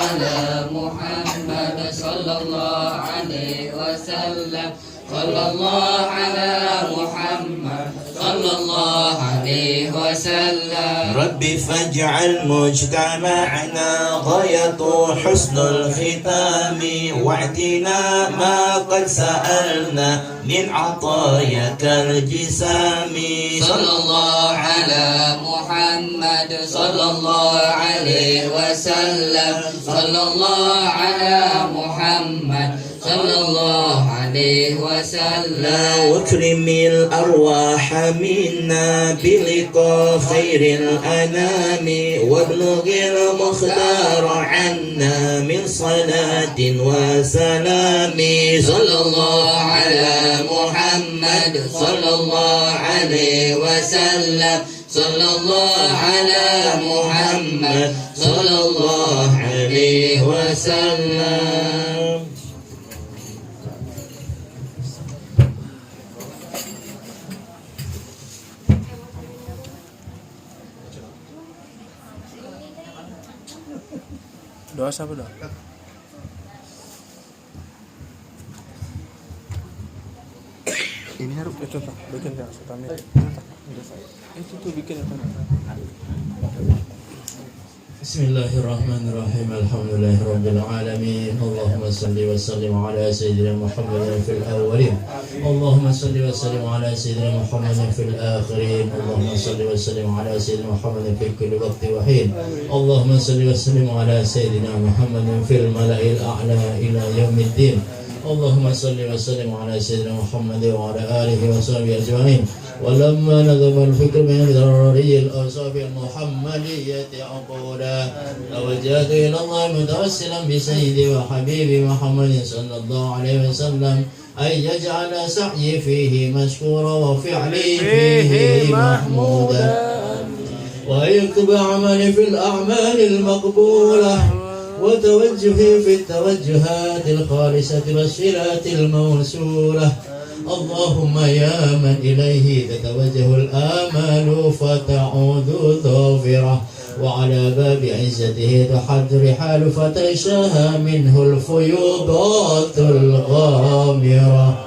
على محمد صلى الله عليه وسلم صلى الله على محمد صلى الله عليه وسلم ربي فاجعل مجتمعنا غاية حسن الختام واعطنا ما قد سألنا من عطاياك الجسام صلى الله على محمد صلى الله عليه وسلم صلى الله على محمد صلى الله عليه وسلم واكرم الأرواح منا بلقاء خير الأنام وابلغ المختار عنا من صلاة وسلام صلى الله على محمد صلى الله عليه وسلم صلى الله على محمد صلى الله عليه وسلم. Doa siapa doa? Ini harus itu tak bikin ya setamnya. Itu tuh bikin apa? Bismillahirrahmanirrahim. Alhamdulillahirabbil alamin. Allahumma shalli wa sallim ala sayyidina Muhammadin fil awwalin. Allahumma shalli wa sallim ala sayyidina Muhammadin fil akhirin. Allahumma shalli wa sallim ala sayyidina Muhammadin fi kulli waqtin wa hin. Allahumma shalli wa sallim ala sayyidina Muhammadin fil mala'il a'la ila yaumiddin. Allahumma salli wa sallim ala sayyidina Muhammad wa ala alihi wa sahbihi ajma'in. ولما نظم الفكر من ضروري الأوصاف المحمدية عقولا توجهت إلى الله متوسلا بسيدي وحبيبي محمد صلى الله عليه وسلم أن يجعل سعيي فيه مشكورا وفعلي فيه محمودا وأن يكتب عملي في الأعمال المقبولة وتوجهي في التوجهات الخالصة والصلات الموصولة. اللهم يا من إليه تتوجه الآمال فتعود ظافرة وعلى باب عزته تحد رحال فتغشاها منه الفيوضات الغامرة.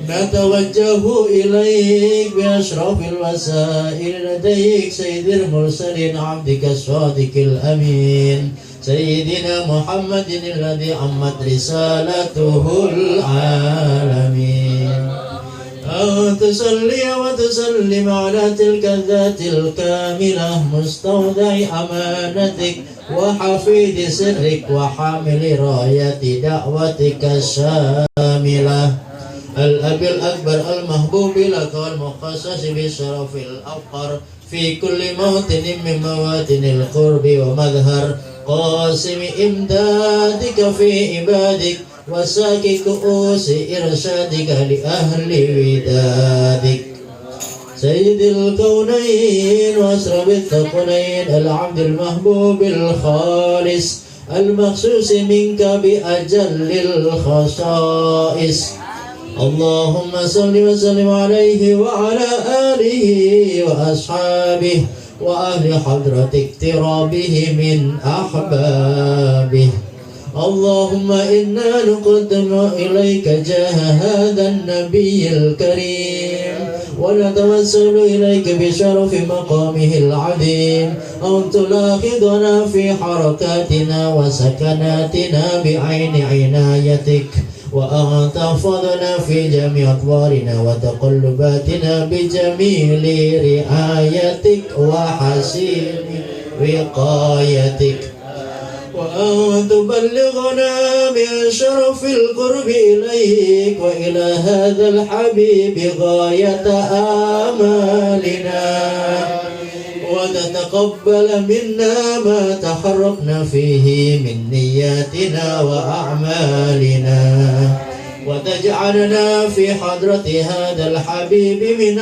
نتوجه إليك بأشرف الوسائل لديك سيد المرسلين عبدك الصادق الأمين سيدنا محمد الذي عمت رسالته العالمين. أن تصلي وتسلم على تلك الذات الكاملة مستودع أمانتك وحفيد سرك وحامل راية دعوتك الشاملة الأب الأكبر المحبوب لك والمخصص بشرف الأفقر في كل موطن من مواطن القرب ومظهر قاسم إمدادك في عبادك وساكي كؤوس إرشادك لأهل ودادك سيد الكونين وأسرب الثقلين العبد المحبوب الخالص المخصوص منك بأجل الخصائص. اللهم صل وسلم عليه وعلى آله وأصحابه وأهل حضرة اقترابه من أحبابه. اللهم إنا نقدم إليك جاه هذا النبي الكريم ونتوسل إليك بشرف مقامه العظيم أن تلاحظنا في حركاتنا وسكناتنا بعين عنايتك وأن تحفظنا في جميع أطوارنا وتقلباتنا بجميل رعايتك وحسين وقايتك وأن تبلغنا من شرف القرب إليك وإلى هذا الحبيب غاية آمالنا وتتقبل منا ما تحركنا فيه من نياتنا وأعمالنا وتجعلنا في حضرة هذا الحبيب من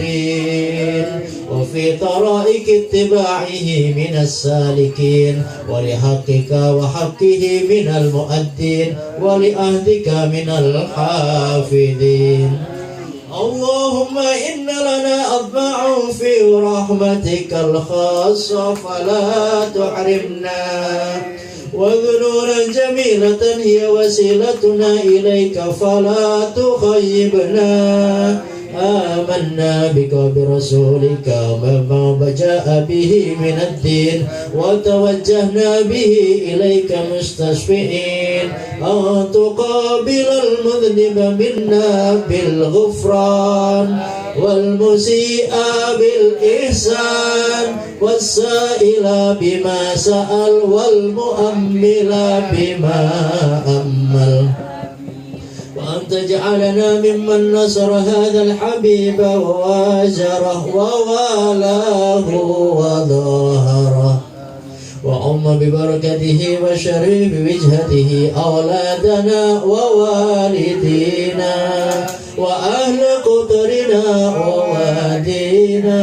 الحاضرين وفي طرائق اتباعه من السالكين ولحقك وحقه من المؤدين ولأهدك من الحافظين. اللهم إن لنا أطماع في رحمتك الخاصة فلا تحرمنا، وذنونا جميلة هي وسيلتنا إليك فلا تخيبنا. آمنا بك وبرسولك وما جاء به من الدين، وتوجهنا به إليك مستشفئين أن تقابل المذنب منا بالغفران، والمسيء بالإحسان، والسائل بما سأل، والمؤمل بما أمل، وأن تجعلنا ممن نصر هذا الحبيب وواجره ووالاه وظاهره، وأم ببركته وشريف وجهته أولادنا ووالدينا وأهل قطرنا ووادينا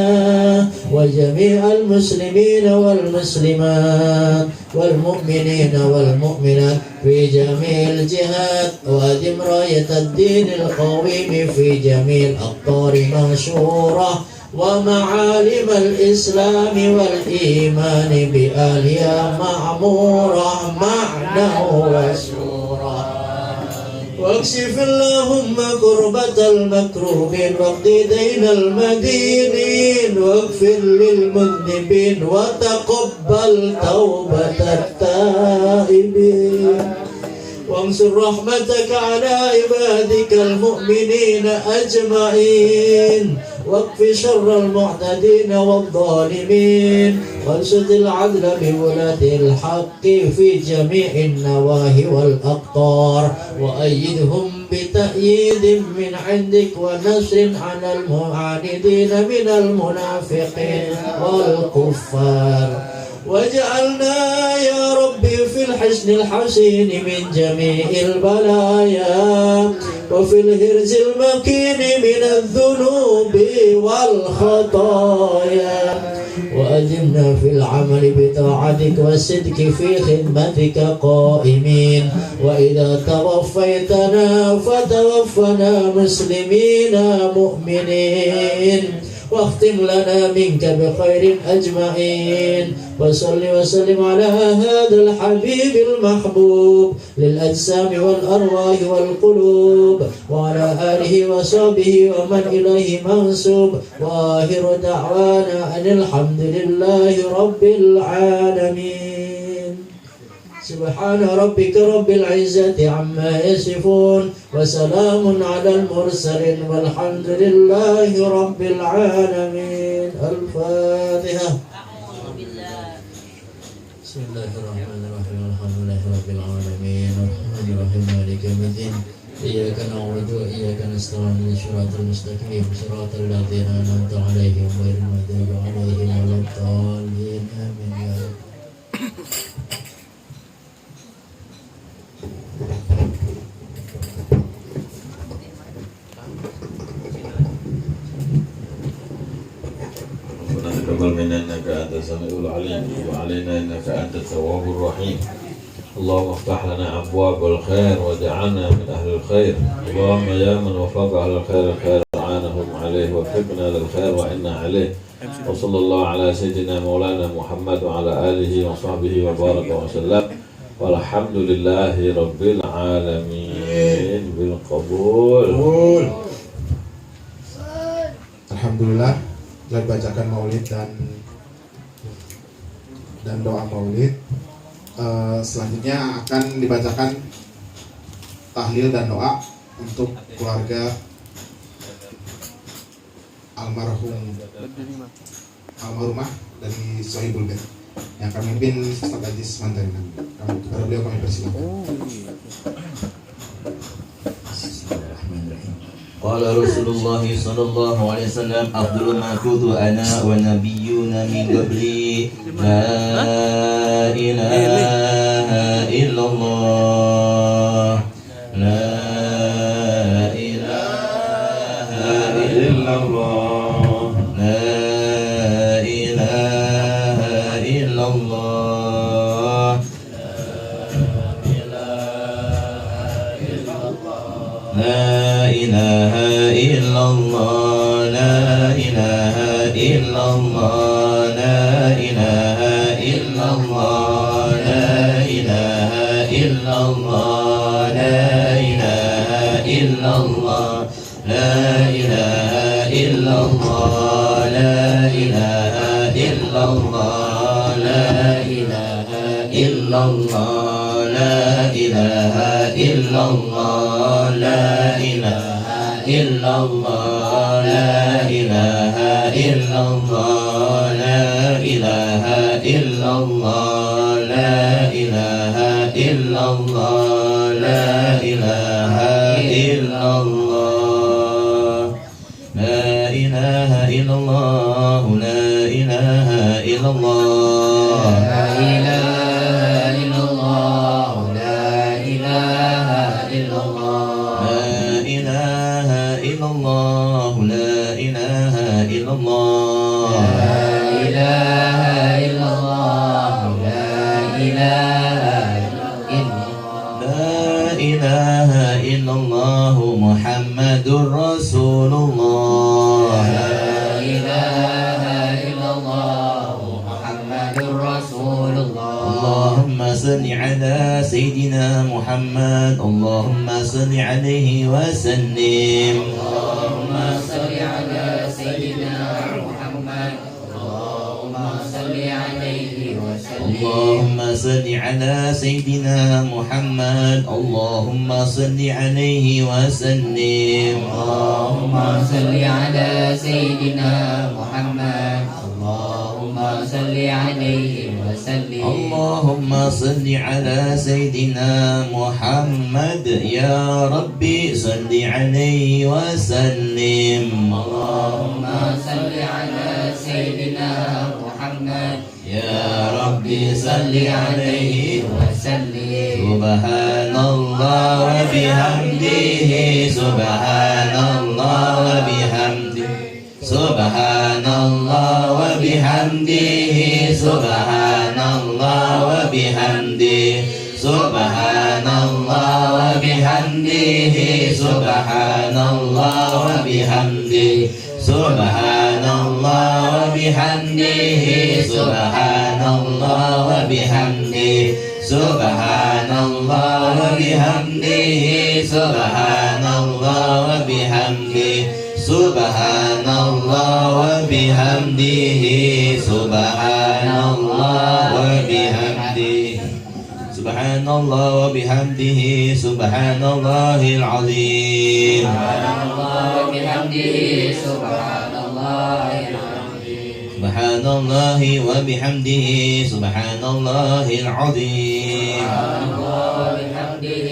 وجميع المسلمين والمسلمات والمؤمنين والمؤمنات في جميع الجهات، وأدم راية الدين القويم في جميع الأقطار منشورة، ومعالم الإسلام والإيمان بآلها معمورة معنى وسورة. واكشف اللهم كربة المكروبين واقض دين المدينين، واغفر للمذنبين وتقبل توبة التائبين، وانصر رحمتك على عبادك المؤمنين أجمعين، واكف شر المعتدين والظالمين، وانشد العدل بولاة الحق في جميع النواهي والأقطار، وأيدهم بتأييد من عندك ونصر على المعاندين من المنافقين والكفار، واجعلنا يا ربي في الحصن الحصين من جميع البلايا، وفي الهرز المكين من الذنوب والخطايا، وأدمنا في العمل بطاعتك والصدق في خدمتك قائمين، وإذا توفيتنا فتوفنا مسلمين مؤمنين، واختم لنا منك بخير أجمعين، وصل وسلم على هذا الحبيب المحبوب للأجسام والأرواح والقلوب، وعلى آله وصحبه ومن إليه منسوب، وآخر دعوانا أن الحمد لله رب العالمين. سبحان ربك رب العزة عما يصفون، وسلام على المرسلين، والحمد لله رب العالمين. الفاتحة. بسم الله الرحمن الرحيم، الحمد لله رب العالمين، الرحمن الرحيم، مالك يوم الدين، إياك نعبد وإياك نستعين، صراط المستقيم صراط الذين أنعمت عليهم غير المغضوب عليهم ولا الضالين، آمين يا رب. تقبل منا إنك أنت السميع العليم، وعلينا إنك أنت التواب الرحيم. اللهم افتح لنا أبواب الخير واجعلنا من أهل الخير. اللهم يا من وفق أهل الخير الخير أعانهم عليه، وفقنا للخير وإنا عليه. وصلى الله على سيدنا مولانا محمد وعلى آله وصحبه وبارك وسلم، والحمد لله رب العالمين بالقبول. Alhamdulillah telah dibacakan maulid dan doa maulid. Selanjutnya akan dibacakan tahlil dan doa untuk keluarga almarhumah dari Sohibul Bait yang kami pimpin Ustaz Aziz Mantarina. Kepada beliau kami persilakan. قال رسول الله صلى الله عليه وسلم أفضل ما كنت أنا والنبيون من قبلي لا إله إلا الله لا إله إلا الله لا إله إلا الله لا إله إلا الله لا إله إلا الله لا إله إلا الله لا إله إلا الله لا إله إلا الله لا إله إلا الله لا إله إلا الله لا إله إلا الله لا إله إلا الله لا إله إلا الله لا إله إلا الله لا إله إلا الله لا إله إلا الله لا إله إلا الله لا إله إلا الله لا إله إلا الله محمد رسول الله لا إله إلا الله محمد رسول الله اللهم صل على سيدنا محمد اللهم صل عليه وسلم اللهم صل على سيدنا محمد اللهم صل عليه وسلم اللهم صل على سيدنا محمد اللهم صل عليه وسلم اللهم صل على سيدنا محمد اللهم صل عليه وسلم اللهم صل على سيدنا محمد يا ربي صل عليه وسلم اللهم صل على سيدنا محمد يا ربي صل عليه وسلم سبحان الله وبحمده سبحان الله وبحمده سبحان الله وبحمده سبحان الله وبحمده سبحان الله وبحمده سبحان الله وبحمده سبحان الله وبحمده سبحان الله وبحمده سبحان الله وبحمده سبحان الله وبحمده سبحان الله وبحمده سبحان الله وبحمده سبحان الله وبحمده سبحان الله العظيم سبحان الله وبحمده سبحان الله العظيم سبحان الله وبحمده سبحان الله العظيم سبحان الله وبحمده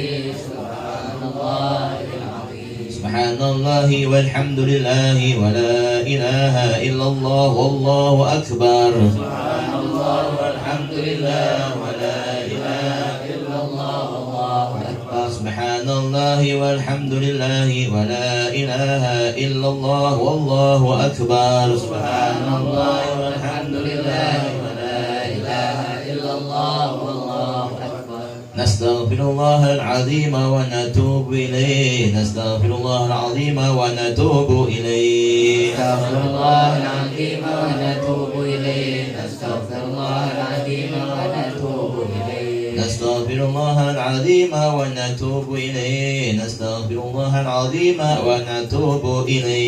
سبحان الله العظيم سبحان الله والحمد لله ولا إله إلا الله والله أكبر سبحان الله والحمد لله ولا إله إلا الله والله أكبر سبحان الله والحمد لله ولا إله إلا الله والله أكبر سبحان الله والحمد لله ولا إله إلا الله والله أكبر نستغفر الله العظيم ونتوب إليه نستغفر الله العظيم ونتوب إليه نستغفر الله العظيم ونتوب إليه نستغفر الله العظيم ونتوب إليه نستغفر الله العظيم ونتوب إليه نستغفر الله العظيم ونتوب إليه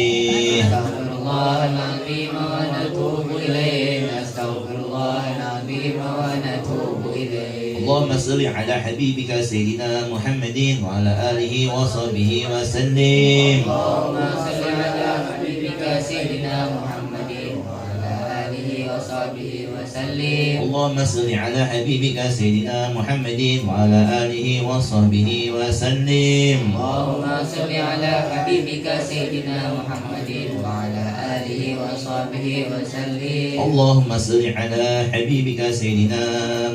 نستغفر الله العظيم ونتوب إليه نستغفر الله العظيم ونتوب إليه اللهم صل على حبيبك سيدنا محمد وعلى آله وصحبه وسلم اللهم صل على حبيبك سيدنا محمد وعلى آله وصحبه وسلم اللهم صل على حبيبك سيدنا محمد وعلى آله وصحبه وسلم اللهم صل على حبيبك سيدنا محمد وعلى آله وصحبه وسلم اللهم صل على حبيبك سيدنا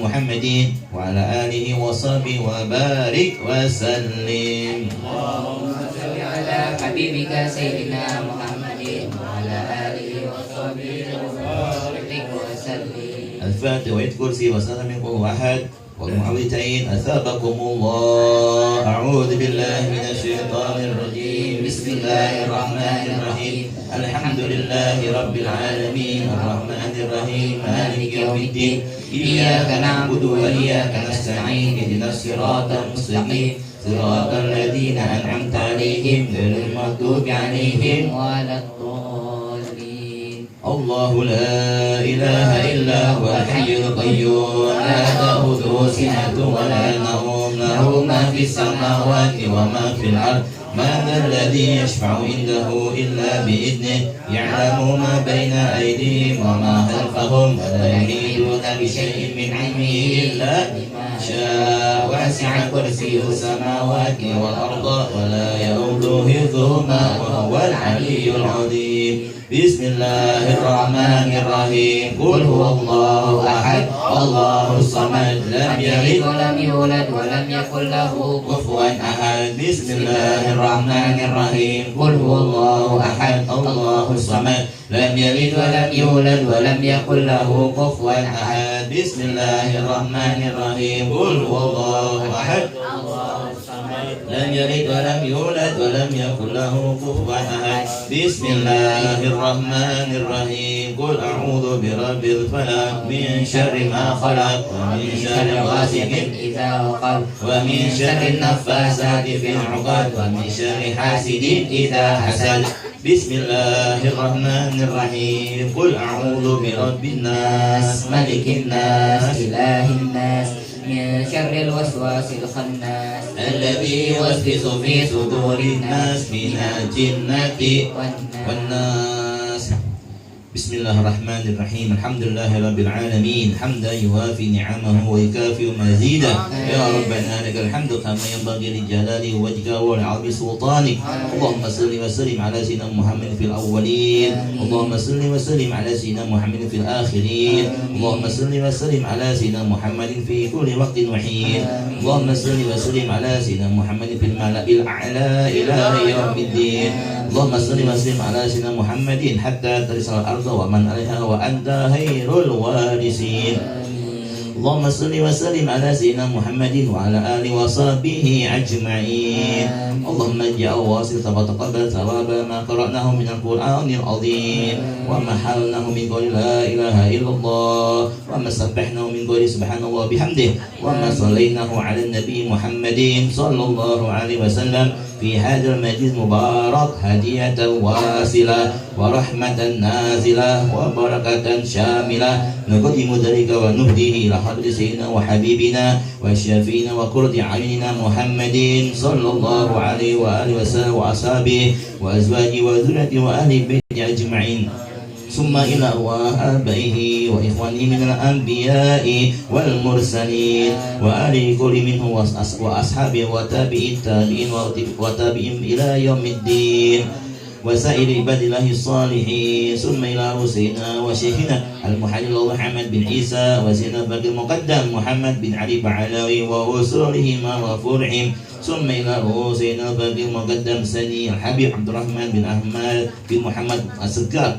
محمد وعلى آله وصحبه وبارك وسلم اللهم صل على حبيبك سيدنا محمد وعلى آله وصحبه وبارك وسلم الفاتحة وآية كرسي وسلام من قل أحد والمعوذتين أثابكم الله أعوذ بالله من الشيطان الرجيم بسم الله الرحمن الرحيم الحمد لله رب العالمين الرحمن الرحيم مالك يوم الدين إياك نعبد وإياك نستعين اهدنا الصراط المستقيم صراط الذين أنعمت عليهم غير المغضوب عليهم وعلى الضالين الله لا إله إلا هو الحي القيوم لا تأخذه سنة ولا نوم له ما في السماوات وما في الأرض من ذا الذي يشفع عنده إلا بإذنه يعلم ما بين أيديهم وما خلفهم ولا يحيطون بشيء من علمه إلا بما شاء وسع كرسيه السماوات والأرض ولا يؤوده حفظهما وهو العلي العظيم بسم الله الرحمن الرحيم قل هو الله أحد الله الصمد لم يلد ولم يولد ولم يكن له كفوا أحد بسم الله الرحمن الرحيم قل هو الله أحد الله الصمد لم يلد ولم يولد ولم يكن له كفوا أحد بسم الله الرحمن الرحيم قل هو الله أحد لم يلد ولم يولد ولم يكن له كفوا أحد بسم الله الرحمن الرحيم قل أعوذ برب الفلق من شر ما خلق ومن شر غاسق إذا وقب ومن شر النفاثات في العقد ومن شر حاسد إذا حسد بسم الله الرحمن الرحيم قل أعوذ برب الناس ملك الناس إله الناس من شر الوسواس الخناس الذي يوسوس في صدور الناس من الجنة والناس بسم الله الرحمن الرحيم الحمد لله رب العالمين حمدا يوافي نعمه ويكافئ مزيدا يا ربنا لك الحمد كما ينبغي لجلال وجهك ولعظيم سلطانك اللهم صل وسلم على سيدنا محمد في الأولين اللهم صل وسلم على سيدنا محمد في الآخرين اللهم صل وسلم على سيدنا محمد في كل وقت وحين اللهم صل وسلم على سيدنا محمد في الملأ الأعلى إلى يوم الدين اللهم صل وسلم على سيدنا محمد حتى ترث الأرض ومن عليها وأنت خير الوارثين اللهم صل وسلم على سيدنا محمد وعلى آله وصحبه أجمعين اللهم اجعل واسطة وتقبل ثواب ما قرأناه من القرآن العظيم وما حلناه من قول لا إله إلا الله وما سبحناه من قول سبحان الله بحمده وما صليناه على النبي محمد صلى الله عليه وسلم في هذا المجلس المبارك هدية واصلة ورحمة نازلة وبركة شاملة نقدم ذلك ونهديه إلى حضرة سيدنا وحبيبنا وشفينا وقرة أعيننا محمد صلى الله عليه وآله وسلم وأصحابه وأزواجه وذريته وأهل بيته أجمعين ثم إلى أرواح آبائه وإخوانه من الأنبياء والمرسلين وآل كل منهم وأصحابه وتابعي التابعين وتابعين إلى يوم الدين وسائر عباد الله الصالحين ثم إلى سيدنا وشيخنا المحلل محمد بن عيسى وسيدنا باقي المقدم محمد بن علي بعلاوي وأصولهما وفرعهم ثم إلى سيدنا باقي المقدم سني الحبيب عبد الرحمن بن أحمد بن محمد السكار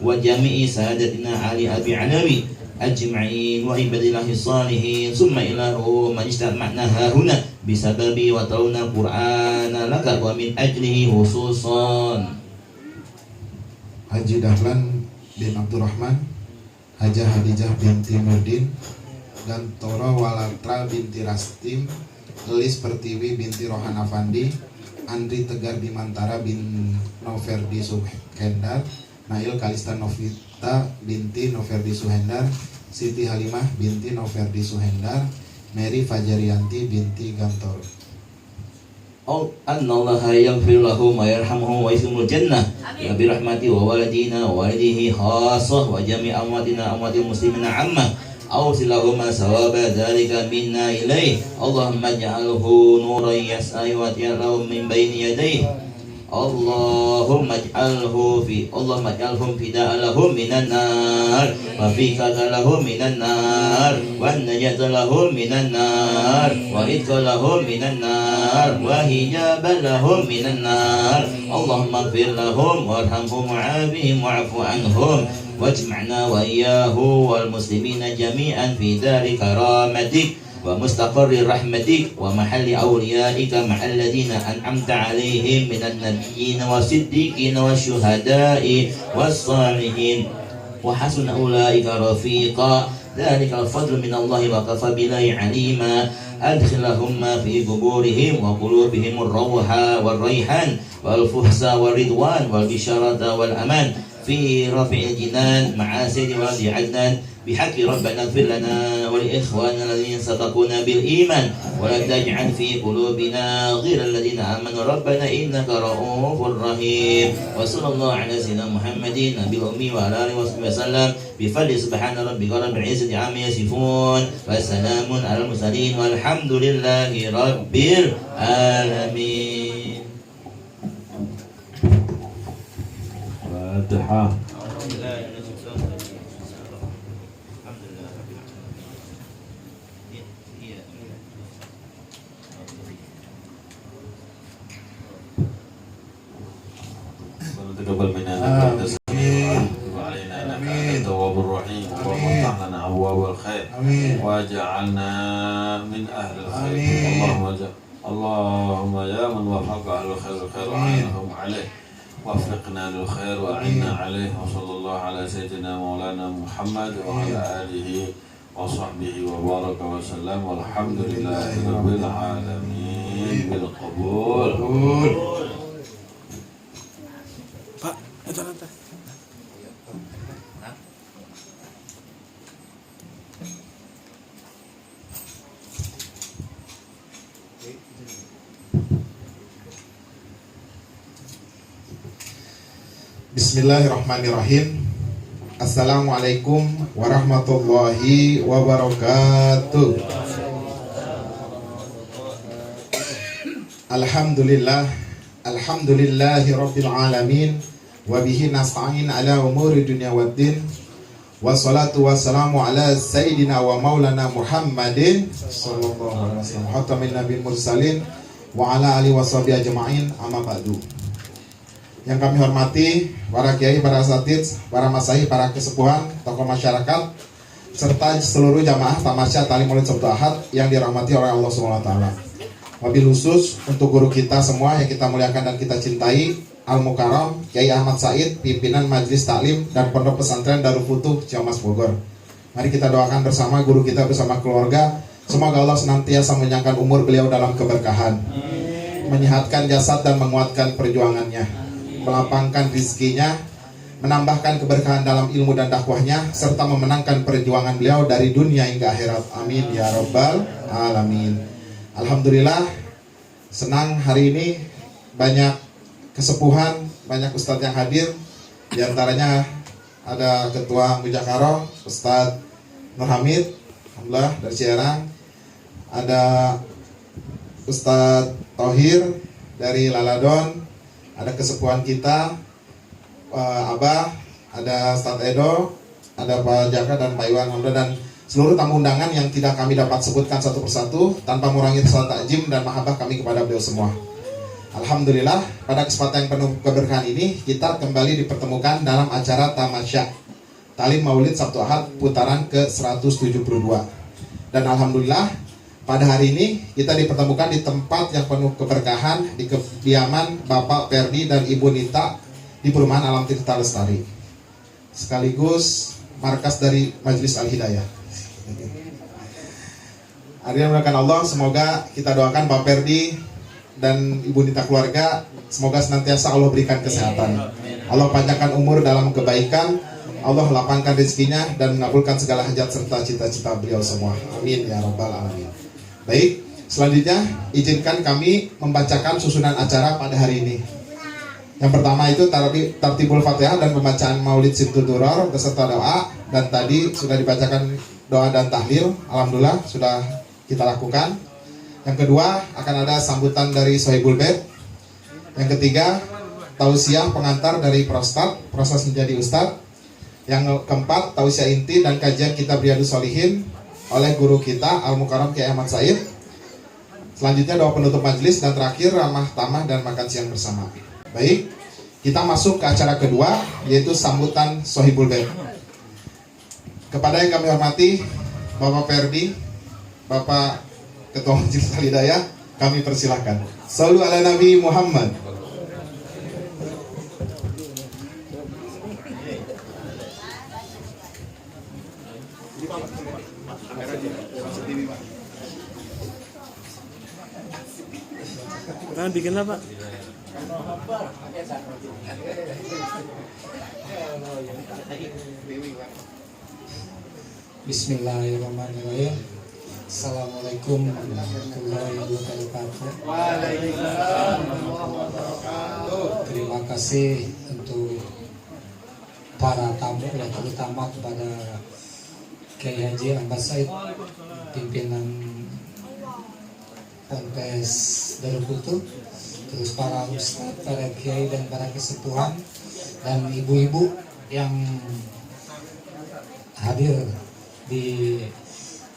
وجميع سادتنا علي أبي علوي أجمعين وعباد الله الصالحين ثم إلى من اجتمعنا هنا بسبب وتلونا القرآن لك ومن أجله خصوصا Haji Dahlan bin Abdurrahman, Hajah Hadijah binti Nurdin, dan Toro Walatra binti Rastim, Elis Pertiwi binti Rohan Afandi, Andri Tegar Bimantara bin Noverdi Suhendar, Nail Kalista Novita binti Noverdi Suhendar, Siti Halimah binti Noverdi Suhendar, Mary Fajarianti binti Gantor. أن الله يغفر له ويرحمه ويسلم الجنة برحمته ووالدينا ووالده خاصة وجميع أمواتنا أموات المسلمين عامة أوصل لهما ثواب ذلك منا إليه اللهم اجعله نورا يسعى وتيره من بين يديه اللهم اجعلهم فداء لهم من النار وفكاك لهم من النار والنجاة لهم من النار وإتق لهم من النار وحجابا لهم من النار اللهم اغفر لهم وارحمهم وعافهم واعف عنهم واجمعنا وإياه والمسلمين جميعا في دار كرامتك ومستقر رحمتك ومحل أوليائك مع الذين أنعمت عليهم من النبيين والصديقين والشهداء والصالحين وحسن أولئك رفيقا ذلك الفضل من الله وكفى بالله عليما أدخلهم في قبورهم وقلوبهم الروح والريحان والفحص والرضوان والبشارة والأمان في رفع الجنان مع سيد ولد عدنان بحق ربنا اغفر لنا ولإخواننا الذين سبقونا بالإيمان ولا تجعل في قلوبنا غير الذين آمنوا ربنا إنك رؤوف رحيم وصلى الله على سيدنا محمد نبي الأمي وعلى آله وصحبه وسلم بفضل سبحان ربك رب العزة عما يصفون وسلام على المرسلين والحمد لله رب العالمين. Fatihah. تقبل منا انك انت السميع وعلينا انك انت التواب الرحيم اللهم افتح لنا ابواب الخير واجعلنا من اهل الخير اللهم يا من وفق اهل الخير الخير وعينهم عليه وفقنا للخير وأعنا عليه وصلى الله على سيدنا مولانا محمد وعلى آله وصحبه وبارك وسلم والحمد لله رب العالمين بالقبول. Bismillahirrahmanirrahim. Assalamualaikum warahmatullahi wabarakatuh. Alhamdulillahi rabbil alamin wa bihi nasta'in ala umuri dunya waddin wassalatu wassalamu ala sayyidina wa maulana Muhammadin sallallahu alaihi wasallam khatamin nabiyyin mursalin wa ala alihi washabihi ajma'in amma ba'du. Yang kami hormati para kiai, para asatidz, para masyayikh, para kesepuhan, tokoh masyarakat, serta seluruh jamaah tamasya Talim Maulid Sabtu Ahad yang dirahmati oleh Allah Subhanahu wa taala. Wabil khusus untuk guru kita semua yang kita muliakan dan kita cintai, Al Mukarram Kiai Ahmad Said, pimpinan Majelis Taklim dan Pondok Pesantren Darul Futuh Ciamas Bogor. Mari kita doakan bersama guru kita bersama keluarga, semoga Allah senantiasa menyangkan umur beliau dalam keberkahan, menyehatkan jasad dan menguatkan perjuangannya, melapangkan rizkinya, menambahkan keberkahan dalam ilmu dan dakwahnya, serta memenangkan perjuangan beliau dari dunia hingga akhirat. Amin ya rabbal alamin. Alhamdulillah, senang hari ini banyak kesepuhan, banyak ustadz yang hadir. Di antaranya ada Ketua Mujakaro, Ustadz Nur Hamid, alhamdulillah dari Ciarang. Ada Ustadz Tohir dari Laladon. Ada kesepuhan kita, Abah, ada Ustadz Edo, ada Pak Jaka dan Pak Iwan, dan seluruh tamu undangan yang tidak kami dapat sebutkan satu persatu tanpa mengurangi salat takjim dan mahabbah kami kepada beliau semua. Alhamdulillah, pada kesempatan yang penuh keberkahan ini kita kembali dipertemukan dalam acara Tamasya Talim Maulid Sabtu Ahad putaran ke-172. Dan alhamdulillah pada hari ini kita dipertemukan di tempat yang penuh keberkahan, di kediaman Bapak Perdi dan Ibu Nita di Perumahan Alam Tirta Lestari, sekaligus markas dari Majelis Al-Hidayah. Hadirin mulakan Allah, semoga kita doakan Bapak Perdi dan Ibu Nita keluarga, semoga senantiasa Allah berikan kesehatan, Allah panjangkan umur dalam kebaikan, Allah lapangkan rezekinya dan mengabulkan segala hajat serta cita-cita beliau semua. Amin ya rabbal alamin. Baik, selanjutnya izinkan kami membacakan susunan acara pada hari ini. Yang pertama itu Tartibul Fatihah dan pembacaan Maulid Sibtul Duror beserta doa, dan tadi sudah dibacakan doa dan tahlil. Alhamdulillah sudah kita lakukan. Yang kedua akan ada sambutan dari Sohibul Bait. Yang ketiga tausiah pengantar dari proses menjadi ustadz. Yang keempat tausiah inti dan kajian kitab Riyadhus Shalihin oleh guru kita Al Mukarram Kiai Ahmad Said. Selanjutnya doa penutup majelis, dan terakhir ramah tamah dan makan siang bersama. Baik, kita masuk ke acara kedua, yaitu sambutan Sohibul Bait. Kepada yang kami hormati Bapak Perdi, Bapak Ketua Majelis Al-Hidayah, kami persilahkan. Shallu ala Nabi Muhammad. Bikin apa? Bismillahirrahmanirrahim. Assalamualaikum warahmatullahi wabarakatuh. Terima kasih untuk para tamu dan terutama kepada Kiai Haji Ahmad Said, pimpinan Ponpes Darul Kultur, terus para ustadz, para kiai dan para kesepuhan dan ibu-ibu yang hadir di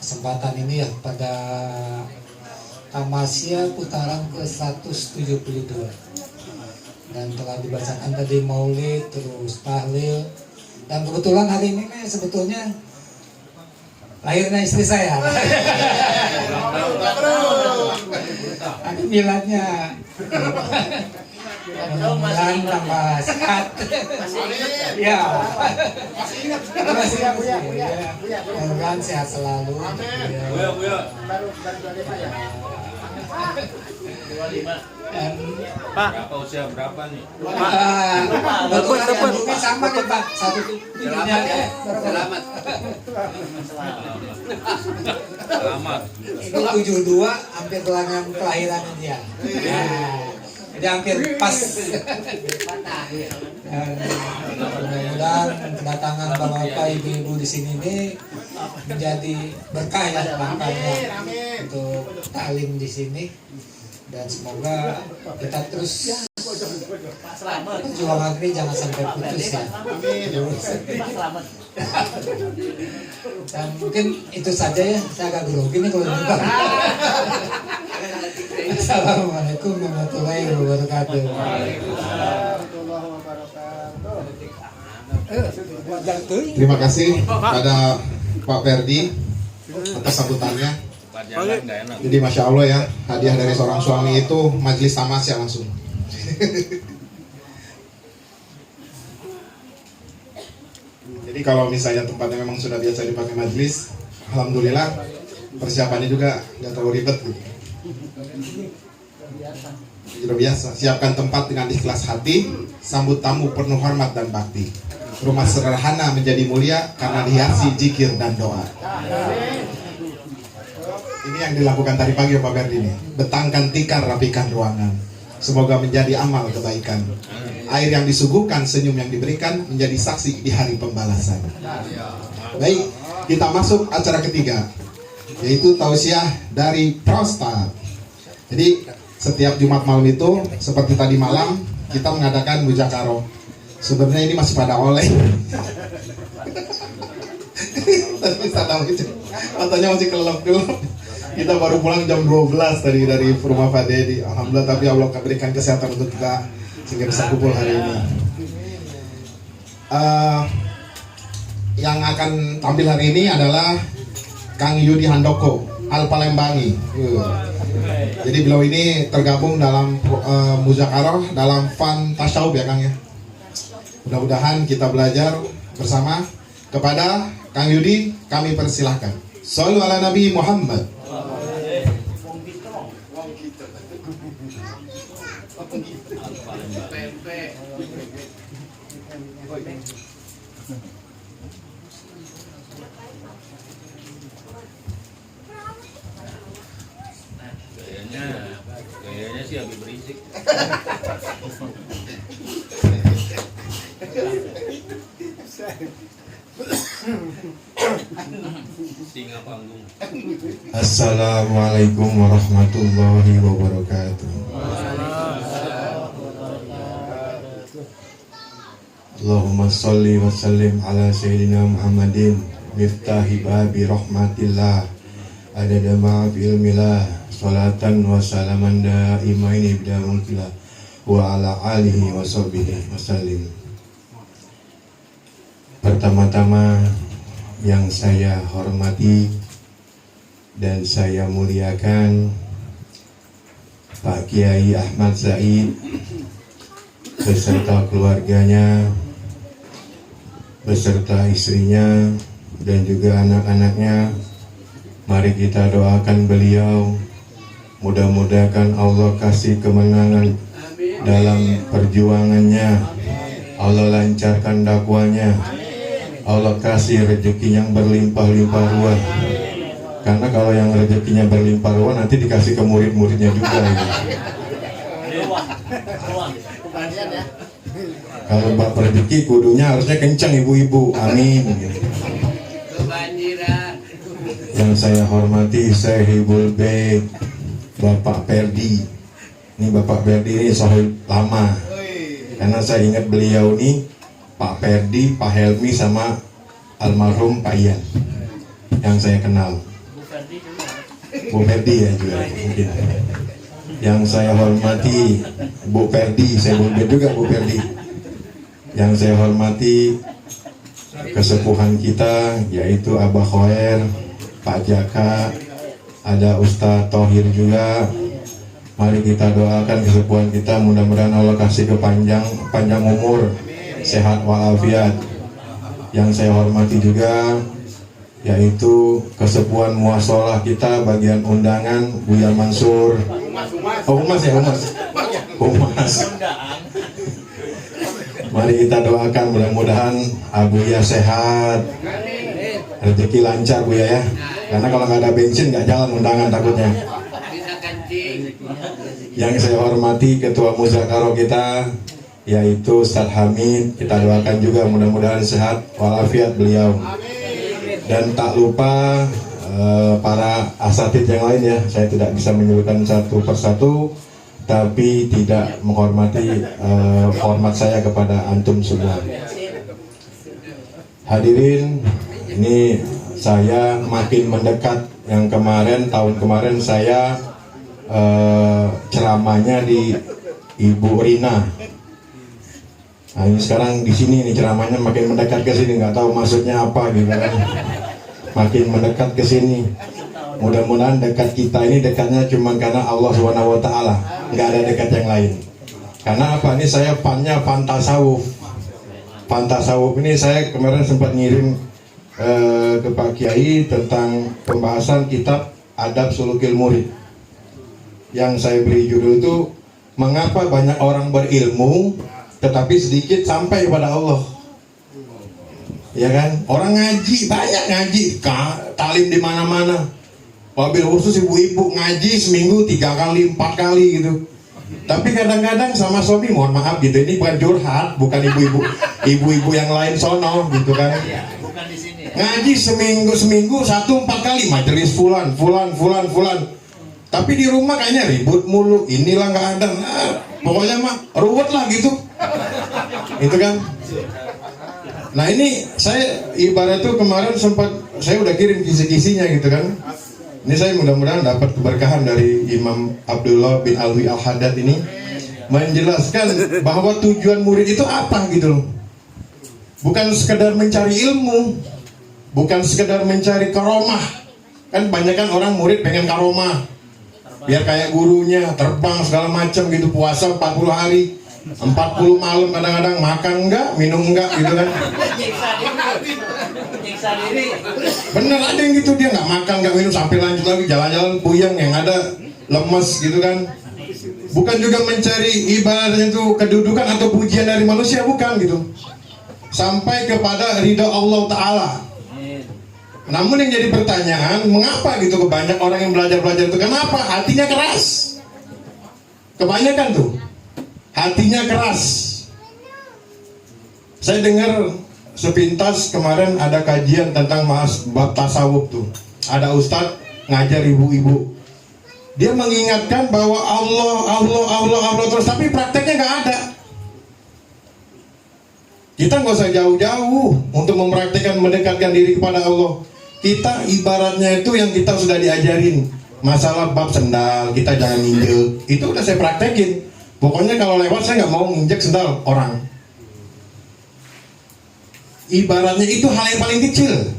kesempatan ini ya pada Tamasya putaran ke-172 dan telah dibacakan tadi maulid terus tahlil dan kebetulan hari ini sebetulnya lahirnya istri saya. Tapi miladnya mudah-mudahan tambah sehat. Ya. Masih ya, Buya. Mudah-mudahan sehat selalu. Buya. Pak, berapa usia berapa nih? Betul sama nih Pak. Satu tujuhnya. Selamat. Selamat. Ini 72 hampir bulan kelahiran dia. Jadi hampir pas. Mudah-mudahan kedatangan bapak-bapak ibu-ibu di sini ini menjadi berkah ya langkahnya untuk taklim di sini dan semoga kita terus perjuangan ini jangan sampai putus ya. Dan mungkin itu saja ya, saya agak grogi nih kalau ini Pak. Assalamualaikum warahmatullahi wabarakatuh. Terima kasih pada Pak Ferdi atas sambutannya. Jadi Masya Allah ya, hadiah dari seorang suami itu majelis tamasya langsung. Jadi kalau misalnya tempatnya memang sudah biasa dipakai majelis, alhamdulillah persiapannya juga nggak terlalu ribet gitu. Sudah biasa, siapkan tempat dengan ikhlas hati, sambut tamu penuh hormat dan bakti. Rumah sederhana menjadi mulia karena dihiasi zikir dan doa. Ini yang dilakukan tadi pagi Pak Ferdi ini. Betangkan tikar, rapikan ruangan. Semoga menjadi amal kebaikan. Air yang disuguhkan, senyum yang diberikan menjadi saksi di hari pembalasan. Baik, kita masuk acara ketiga, yaitu tausiah dari Prostat. Jadi setiap Jumat malam itu seperti tadi malam kita mengadakan mujakaro. Sebenarnya ini masih pada oleh. Tapi sadar gitu. Matanya masih kelelep-kelelep. Kita baru pulang jam 12 tadi dari rumah Pak Dedi. Alhamdulillah, tapi Allah berikan kesehatan untuk kita sehingga bisa kumpul hari ini. Yang akan tampil hari ini adalah Kang Yudi Handoko Al Palembangi. Jadi beliau ini tergabung dalam muzakarah dalam fan tasyawuf ya Kang ya. Mudah-mudahan kita belajar bersama. Kepada Kang Yudi kami persilahkan. Shallu ala Nabi Muhammad. Kayaknya sih habis berisik. Singa panggung. Assalamualaikum warahmatullahi wabarakatuh. Allahumma salli wa sallim ala sayyidina Muhammadin miftahi babi rahmatillah adada ma'afi ilmillah salatan wa salaman da'imaini bida mulkilah wa ala alihi wa sahbihi wa sallim. Pertama-tama yang saya hormati dan saya muliakan Pak Kiai Ahmad Said beserta keluarganya, beserta istrinya dan juga anak-anaknya. Mari kita doakan beliau, mudah-mudahan Allah kasih kemenangan dalam perjuangannya, Allah lancarkan dakwanya, Allah kasih rezeki yang berlimpah-limpah ruah. Karena kalau yang rezekinya berlimpah ruah nanti dikasih ke murid-muridnya juga ya. Kalau bab rezeki kudunya harusnya kencang ibu-ibu, amin. Yang saya hormati Sahibul Bait Bapak Perdi. Ini Bapak Perdi ini sahib lama. Karena saya ingat beliau ini Pak Perdi, Pak Helmi sama almarhum Pak Ian yang saya kenal. Bu Perdi ya juga mungkin. Yang saya hormati Bu Perdi, saya boleh juga Bu Perdi. Yang saya hormati kesepuhan kita yaitu Abah Khoer, Pak Jaka, ada Ustadz Thohir juga. Mari kita doakan kesepuhan kita, mudah-mudahan Allah kasih panjang umur, sehat walafiat. Yang saya hormati juga yaitu kesepuhan muasalah kita bagian undangan Buya Mansur. Oh, Humas ya, Humas. Mari kita doakan mudah-mudahan Buya sehat, rezeki lancar Buya ya. Karena kalau nggak ada bensin nggak jalan undangan takutnya. Yang saya hormati Ketua Muzakaro kita yaitu Ustadz Hamid, kita doakan juga mudah-mudahan sehat walafiat beliau. Dan tak lupa para asatid yang lain ya, saya tidak bisa menyebutkan satu persatu, tapi tidak menghormati hormat saya kepada antum semua. Hadirin, ini saya makin mendekat. Yang kemarin, tahun kemarin saya ceramahnya di Ibu Rina. Nah ini sekarang di sini nih ceramahnya makin mendekat ke sini, nggak tahu maksudnya apa gitu kan. Makin mendekat ke sini. Mudah-mudahan dekat kita ini dekatnya cuma karena Allah Subhanahu wa taala, nggak ada dekat yang lain. Karena apa? Ini saya fannya fan tasawuf. Fan tasawuf ini saya kemarin sempat ngirim ke Pak Kiai tentang pembahasan kitab Adab Sulukil Murid. Yang saya beri judul itu mengapa banyak orang berilmu tetapi sedikit sampai kepada Allah. Ya kan? Orang ngaji, banyak ngaji, talim di mana-mana. Wabil khusus ibu-ibu ngaji seminggu 3 kali, 4 kali gitu. Tapi kadang-kadang sama suami, mohon maaf gitu, ini bukan curhat, bukan ibu-ibu yang lain sono gitu kan. Ngaji seminggu 1-4 kali majelis fulan. Tapi di rumah kayaknya ribut mulu, inilah nggak ada. Nah, pokoknya mah ruwet lah gitu. Itu kan. Nah ini saya ibarat tuh kemarin sempat saya udah kirim kisi-kisinya gitu kan. Ini saya mudah-mudahan dapat keberkahan dari Imam Abdullah bin Alwi Al-Haddad ini menjelaskan bahwa tujuan murid itu apa gitu loh. Bukan sekedar mencari ilmu, bukan sekedar mencari karomah. Kan banyak kan orang murid pengen karomah, biar kayak gurunya, terbang segala macam gitu, puasa 40 hari. 40 malam kadang-kadang makan enggak, minum enggak gitu kan. Bener ada yang gitu, dia nggak makan nggak minum sampai lanjut lagi jalan-jalan puyeng, yang ada lemes gitu kan. Bukan juga mencari ibaratnya itu kedudukan atau pujian dari manusia, bukan gitu. Sampai kepada ridha Allah Ta'ala. Namun yang jadi pertanyaan, mengapa gitu banyak orang yang belajar itu, kenapa? Hatinya keras. Kebanyakan tuh hatinya keras. Saya dengar sepintas kemarin ada kajian tentang bab tasawuf tuh. Ada ustadz ngajar ibu-ibu. Dia mengingatkan bahwa Allah terus, tapi prakteknya nggak ada. Kita nggak usah jauh-jauh untuk mempraktekkan mendekatkan diri kepada Allah. Kita ibaratnya itu yang kita sudah diajarin. Masalah bab sendal, kita jangan injek. Itu udah saya praktekin. Pokoknya kalau lewat saya nggak mau nginjek sendal orang. Ibaratnya itu hal yang paling kecil.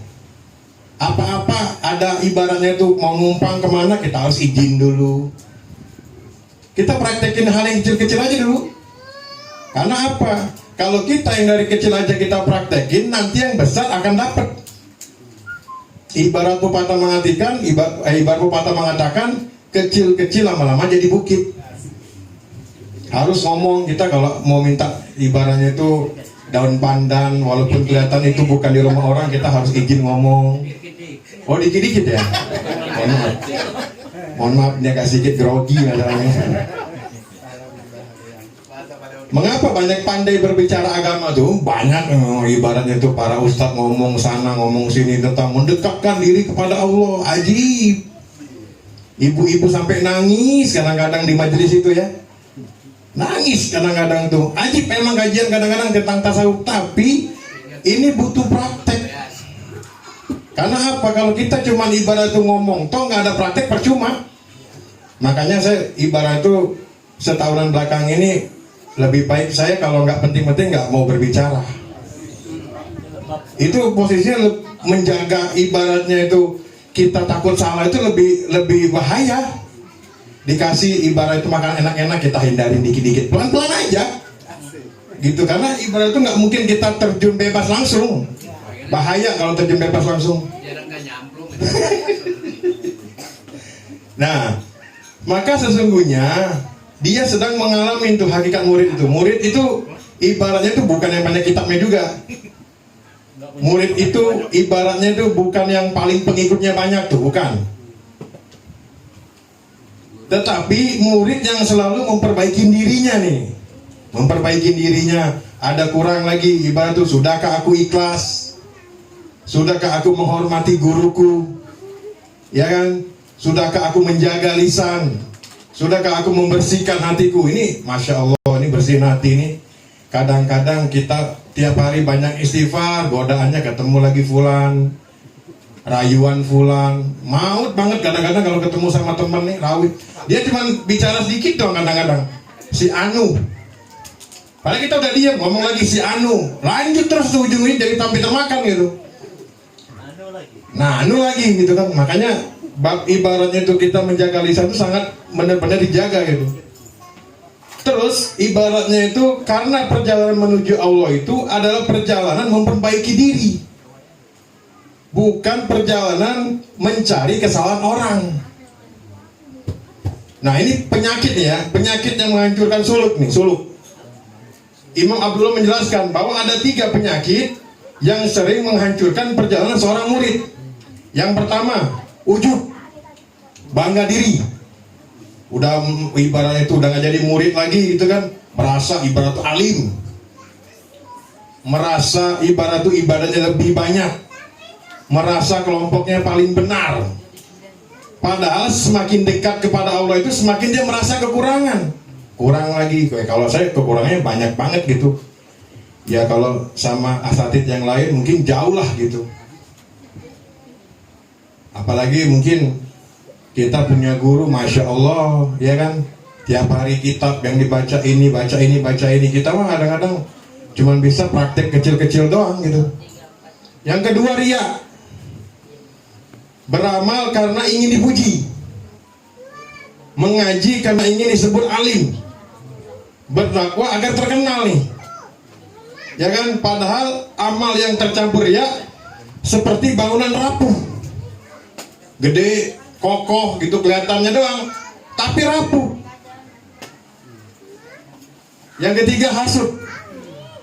Apa-apa ada ibaratnya itu mau numpang kemana kita harus izin dulu. Kita praktekin hal yang kecil-kecil aja dulu. Karena apa? Kalau kita yang dari kecil aja kita praktekin, nanti yang besar akan dapat. Ibarat pepatah mengatakan kecil-kecil lama-lama jadi bukit. harus ngomong. Kita kalau mau minta ibaratnya itu daun pandan, walaupun kelihatan itu bukan di rumah orang, kita harus izin ngomong. Oh, dikit-dikit ya? Mohon maaf, ini agak sedikit grogi katanya. Mengapa banyak pandai berbicara agama tuh? Banyak ibaratnya itu para ustadz ngomong sana ngomong sini tentang mendekatkan diri kepada Allah. Ajib. Ibu-ibu sampai nangis kadang-kadang di majelis itu ya. Nangis kadang-kadang tuh. Ajib memang kajian kadang-kadang tentang tasawuf, tapi ini butuh praktek. Karena apa? Kalau kita cuma ibarat itu ngomong, toh nggak ada praktek percuma. Makanya saya ibarat itu setahunan belakang ini lebih baik saya kalau nggak penting-penting nggak mau berbicara. Itu posisinya menjaga ibaratnya itu kita takut salah itu lebih bahaya. Dikasih ibarat itu makan enak-enak kita hindarin dikit-dikit, pelan-pelan aja. Gitu, karena ibarat itu nggak mungkin kita terjun bebas langsung. Bahaya kalau terjun bebas langsung. Nah, maka sesungguhnya dia sedang mengalami itu hakikat murid itu. Murid itu ibaratnya itu bukan yang banyak kitabnya juga. Murid itu ibaratnya itu bukan yang paling pengikutnya banyak tuh, bukan. Tetapi murid yang selalu memperbaiki dirinya nih. Memperbaiki dirinya. Ada kurang lagi ibarat itu, sudahkah aku ikhlas? Sudahkah aku menghormati guruku? Ya kan? Sudahkah aku menjaga lisan? Sudahkah aku membersihkan hatiku? Ini Masya Allah, ini bersihin hati ini. Kadang-kadang kita tiap hari banyak istighfar, godaannya ketemu lagi fulan, rayuan fulan. Maut banget kadang-kadang kalau ketemu sama temen nih, rawit. Dia cuma bicara sedikit doang kadang-kadang. Si Anu. Padahal kita udah diam, ngomong lagi si Anu. Lanjut terus tuh ujungnya jadi tampil termakan gitu. Nah, Anu lagi gitu kan. Makanya bab ibaratnya itu kita menjaga lisan itu sangat benar-benar dijaga gitu. Terus ibaratnya itu karena perjalanan menuju Allah itu adalah perjalanan memperbaiki diri, bukan perjalanan mencari kesalahan orang. Nah ini penyakit ya, penyakit yang menghancurkan suluk nih, suluk. Imam Abdullah menjelaskan bahwa ada 3 penyakit yang sering menghancurkan perjalanan seorang murid. Yang pertama, ujub, bangga diri. Udah ibaratnya itu udah gak jadi murid lagi gitu kan, merasa ibarat itu alim, merasa ibarat itu ibadahnya lebih banyak, merasa kelompoknya paling benar. Padahal semakin dekat kepada Allah itu semakin dia merasa kekurangan. Kurang lagi, kalau saya kekurangannya banyak banget gitu. Ya kalau sama asatid yang lain mungkin jauh lah gitu. Apalagi mungkin kita punya guru, Masya Allah, ya kan? Tiap hari kitab yang dibaca ini, baca ini, baca ini. Kita mah kadang-kadang cuma bisa praktek kecil-kecil doang gitu. Yang kedua, riya. Beramal karena ingin dipuji. Mengaji karena ingin disebut alim. Berdakwah agar terkenal nih. Ya kan? Padahal amal yang tercampur riya seperti bangunan rapuh. Gede, kokoh gitu kelihatannya doang, tapi rapuh. Yang ketiga, hasud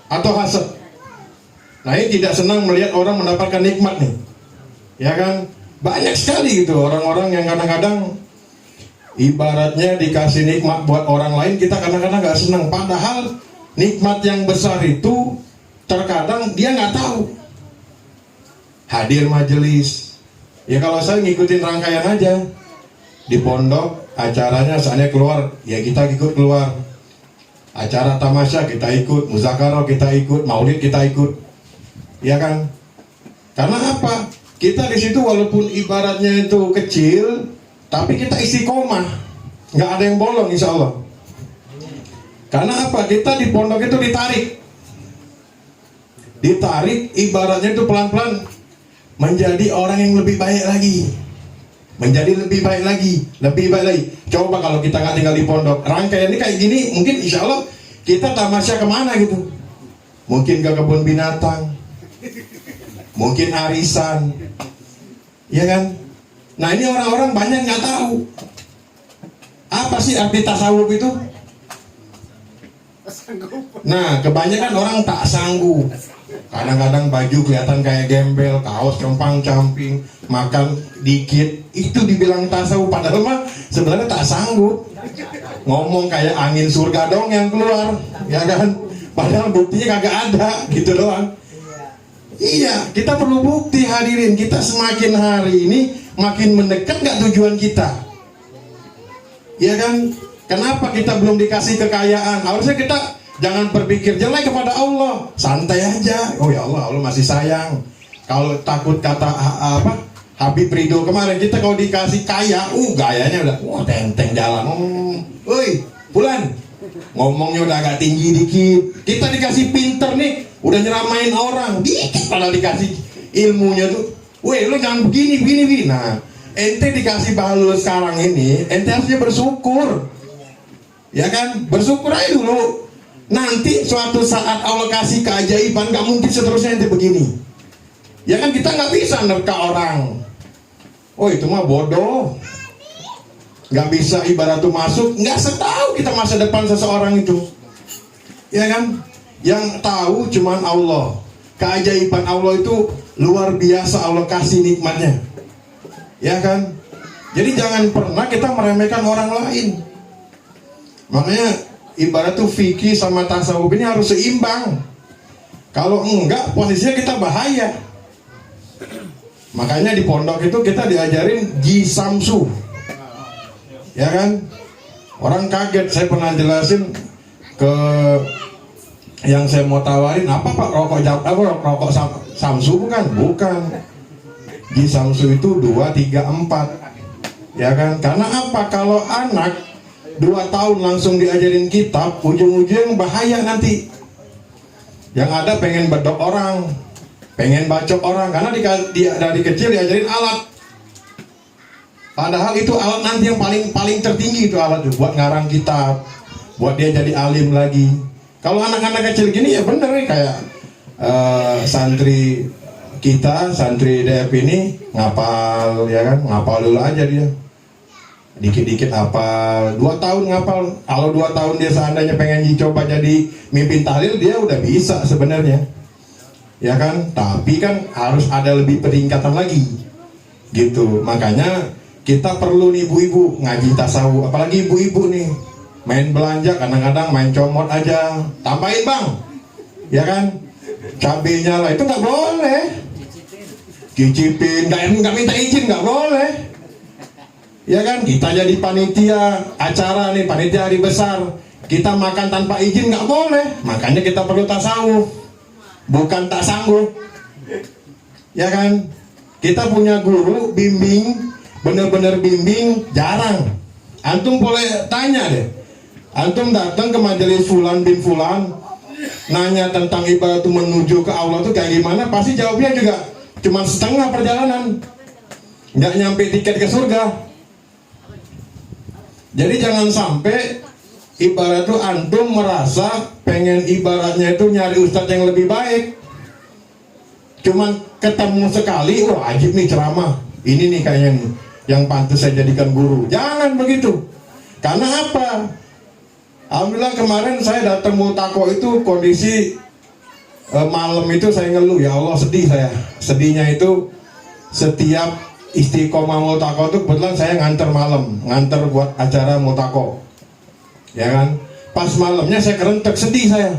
atau hasad. Nah ini tidak senang melihat orang mendapatkan nikmat nih, ya kan? Banyak sekali gitu orang-orang yang kadang-kadang ibaratnya dikasih nikmat buat orang lain, kita kadang-kadang gak senang. Padahal nikmat yang besar itu terkadang dia nggak tahu. Hadir majelis. Ya kalau saya ngikutin rangkaian aja. Di pondok acaranya saatnya keluar, ya kita ikut keluar. Acara tamasya kita ikut, muzakarah kita ikut, maulid kita ikut. Ya kan? Karena apa? Kita di situ walaupun ibaratnya itu kecil, tapi kita istiqomah. Nggak ada yang bolong insya Allah. Karena apa? Kita di pondok itu ditarik. Ditarik ibaratnya itu pelan-pelan menjadi orang yang lebih baik lagi, menjadi lebih baik lagi, lebih baik lagi. Coba kalau kita nggak tinggal di pondok, rangkaian ini kayak gini, mungkin insya Allah kita tamasya kemana gitu? Mungkin ke kebun binatang, mungkin arisan, ya kan? Nah ini orang-orang banyak nggak tahu apa sih arti tasawuf itu. Nah, kebanyakan orang tak sanggup. Kadang-kadang baju kelihatan kayak gembel, kaos compang-camping, makan dikit, itu dibilang tasawuf. Padahal mah sebenarnya tak sanggup. Ngomong kayak angin surga dong yang keluar, ya kan? Padahal buktinya kagak ada, gitu doang. Iya, kita perlu bukti hadirin. Kita semakin hari ini makin mendekat gak tujuan kita? Ya kan? Kenapa kita belum dikasih kekayaan? Harusnya kita jangan berpikir jelek kepada Allah, santai aja. Oh ya Allah, Allah masih sayang. Kalau takut kata Habib Ridho kemarin, kita kalau dikasih kaya, gayanya udah, wah tenteng jalan. Woi, Bulan, ngomongnya udah agak tinggi dikit. Kita dikasih pinter nih, udah nyeramain orang, dikit padahal dikasih ilmunya tuh. Woi, lu jangan begini. Nah, ente dikasih balu sekarang ini, ente harusnya bersyukur. Ya kan, bersyukur aja dulu. Nanti suatu saat Allah kasih keajaiban, gak mungkin seterusnya nanti begini. Ya kan, kita gak bisa nerka orang. Oh itu mah bodoh. Gak bisa ibarat itu masuk. Gak setahu kita masa depan seseorang itu. Ya kan, yang tahu cuman Allah. Keajaiban Allah itu luar biasa, Allah kasih nikmatnya. Ya kan, jadi jangan pernah kita meremehkan orang lain. Makanya ibarat tuh fikih sama tasawuf ini harus seimbang. Kalau enggak, posisinya kita bahaya. Makanya di pondok itu kita diajarin jisamsu. Ya kan? Orang kaget, saya pernah jelasin ke yang saya mau tawarin, apa Pak, rokok Samsu bukan? Bukan. Jisamsu itu 2, 3, 4. Ya kan? Karena apa? Kalau anak 2 tahun langsung diajarin kitab, ujung-ujung bahaya nanti. Yang ada pengen bedok orang, pengen bacok orang, karena dari kecil diajarin alat. Padahal itu alat nanti yang paling tertinggi, itu alat buat ngarang kitab, buat dia jadi alim lagi. Kalau anak-anak kecil gini ya bener nih, kayak santri kita, santri DF ini ngapal, ya kan, ngapal dulu aja dia. Dikit-dikit hafal, 2 tahun ngapal. Kalau 2 tahun dia seandainya pengen dicoba jadi mimpin tahlil, dia udah bisa sebenarnya. Ya kan? Tapi kan harus ada lebih peningkatan lagi. Gitu. Makanya kita perlu nih ibu-ibu ngaji tasawuf, apalagi ibu-ibu nih. Main belanja kadang-kadang main comot aja. Tambahin, Bang. Ya kan? Cabenya lah itu nggak boleh. Cicipin, nggak minta izin nggak boleh. Ya kan, kita jadi panitia acara nih, panitia hari besar, kita makan tanpa izin nggak boleh. Makanya kita perlu tasawuf, bukan tak sanggup. Ya kan, kita punya guru bimbing, bener-bener bimbing jarang. Antum boleh tanya deh, antum datang ke majelis fulan bin fulan, nanya tentang ibadah itu menuju ke Allah tuh kayak gimana, pasti jawabnya juga cuma setengah perjalanan, nggak nyampe tiket ke surga. Jadi jangan sampai ibarat itu antum merasa pengen ibaratnya itu nyari ustadz yang lebih baik. Cuman ketemu sekali, wah wajib nih ceramah. Ini nih kayaknya nih yang pantas saya jadikan guru. Jangan begitu. Karena apa? Alhamdulillah kemarin saya datang multaqo itu kondisi malam itu saya ngeluh, ya Allah sedih saya. Sedihnya itu setiap istiqomah multaqo itu kebetulan saya nganter malam, nganter buat acara multaqo, ya kan. Pas malamnya saya kerentek, sedih saya.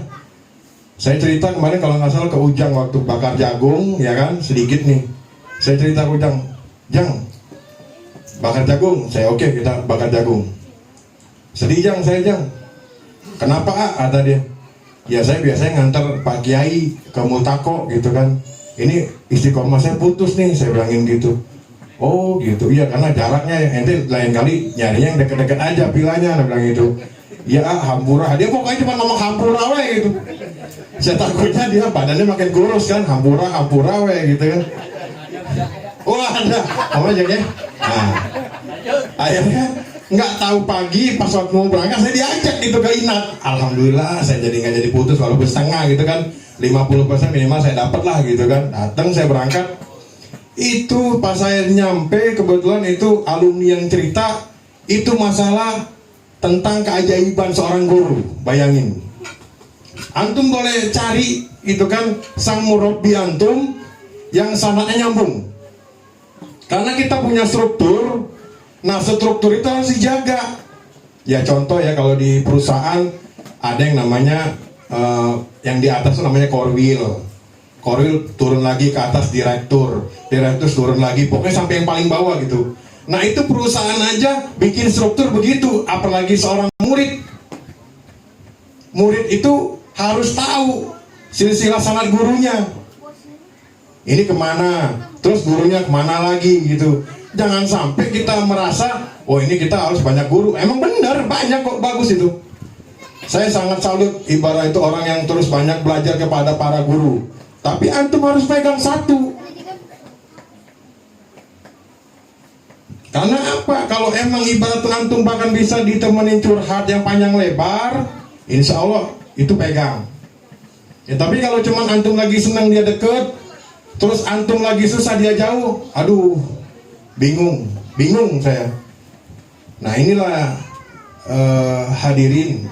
Saya cerita kemarin kalau nggak salah ke Ujang waktu bakar jagung, ya kan, sedikit nih. Saya cerita ke Ujang, Jang, bakar jagung, saya oke, kita bakar jagung. Sedih Jang, saya Jang. Kenapa kata dia? Ya saya biasanya nganter Pak Kiai ke multaqo gitu kan. Ini istiqomah saya putus nih, saya bilangin gitu. Oh gitu, iya karena jaraknya ente lain kali nyarinya yang deket-deket aja pilahnya, dia bilang gitu. Ya hampura, dia pokoknya cuma ngomong hampura we gitu. Saya takutnya dia badannya makin kurus kan, hampura we gitu kan. Oh ada, apa aja ya? Nah, akhirnya nggak tahu pagi pas waktu mau berangkat saya diajak gitu ke Inat. Alhamdulillah saya jadi nggak jadi putus walaupun setengah gitu kan, 50% minimal saya dapat lah gitu kan. Datang saya berangkat. Itu pas saya nyampe kebetulan itu alumni yang cerita itu masalah tentang keajaiban seorang guru. Bayangin, Antum boleh cari itu kan sang murabbi antum yang sanadnya nyambung. Karena kita punya struktur, nah struktur itu harus dijaga. Ya contoh ya, kalau di perusahaan ada yang namanya yang di atas itu namanya core wheel turun lagi ke atas direktur turun lagi, pokoknya sampai yang paling bawah gitu. Nah itu perusahaan aja bikin struktur begitu, apalagi seorang murid itu harus tahu silsilah sanad gurunya, ini kemana, terus gurunya kemana lagi gitu. Jangan sampai kita merasa, oh ini kita harus banyak guru. Emang benar, banyak kok, bagus itu. Saya sangat salut ibarat itu orang yang terus banyak belajar kepada para guru. Tapi antum harus pegang satu. Karena apa? Kalau emang ibarat antum bahkan bisa ditemenin curhat yang panjang lebar, insya Allah itu pegang. Ya, tapi kalau cuman antum lagi senang dia deket, terus antum lagi susah dia jauh, aduh, bingung saya. Nah inilah hadirin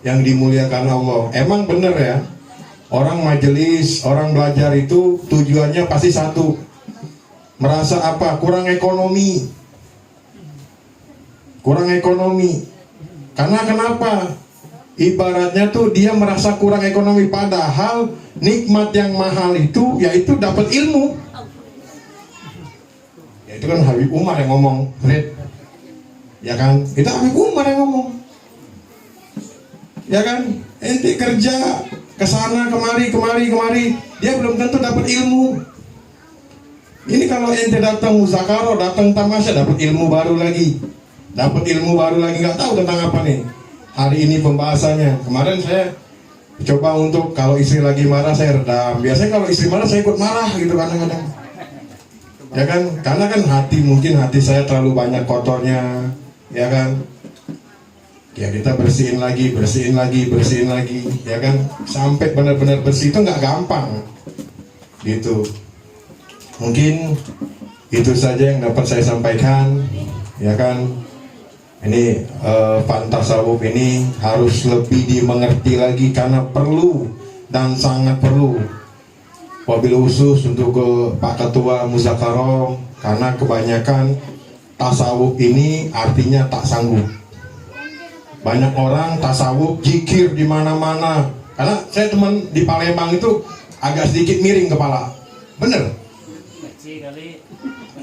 yang dimuliakan Allah. Emang bener ya, orang majelis, orang belajar itu tujuannya pasti satu, merasa apa? Kurang ekonomi. Karena kenapa? Ibaratnya tuh dia merasa kurang ekonomi, padahal nikmat yang mahal itu yaitu dapat ilmu. Ya itu kan Habib Umar yang ngomong, Red. Ya kan? Itu Habib Umar yang ngomong. Ya kan? Ente kerja kesana kemari, dia belum tentu dapat ilmu. Ini kalau ente datang muzakarah, datang tamasya, dapat ilmu baru lagi, nggak tahu tentang apa nih. Hari ini pembahasannya. Kemarin saya coba untuk kalau istri lagi marah saya redam. Biasanya kalau istri marah saya ikut marah gitu kadang-kadang. Ya kan? Karena kan mungkin hati saya terlalu banyak kotornya, ya kan? Ya kita bersihin lagi, ya kan? Sampai benar-benar bersih itu nggak gampang. Gitu. Mungkin itu saja yang dapat saya sampaikan, ya kan? Ini tasawuf ini harus lebih dimengerti lagi karena perlu dan sangat perlu. Wabil khusus untuk ke Pak Ketua Muzakarah, karena kebanyakan tasawuf ini artinya tak sanggup. Banyak orang tasawuf zikir di mana-mana. Karena saya teman di Palembang itu agak sedikit miring kepala. Bener?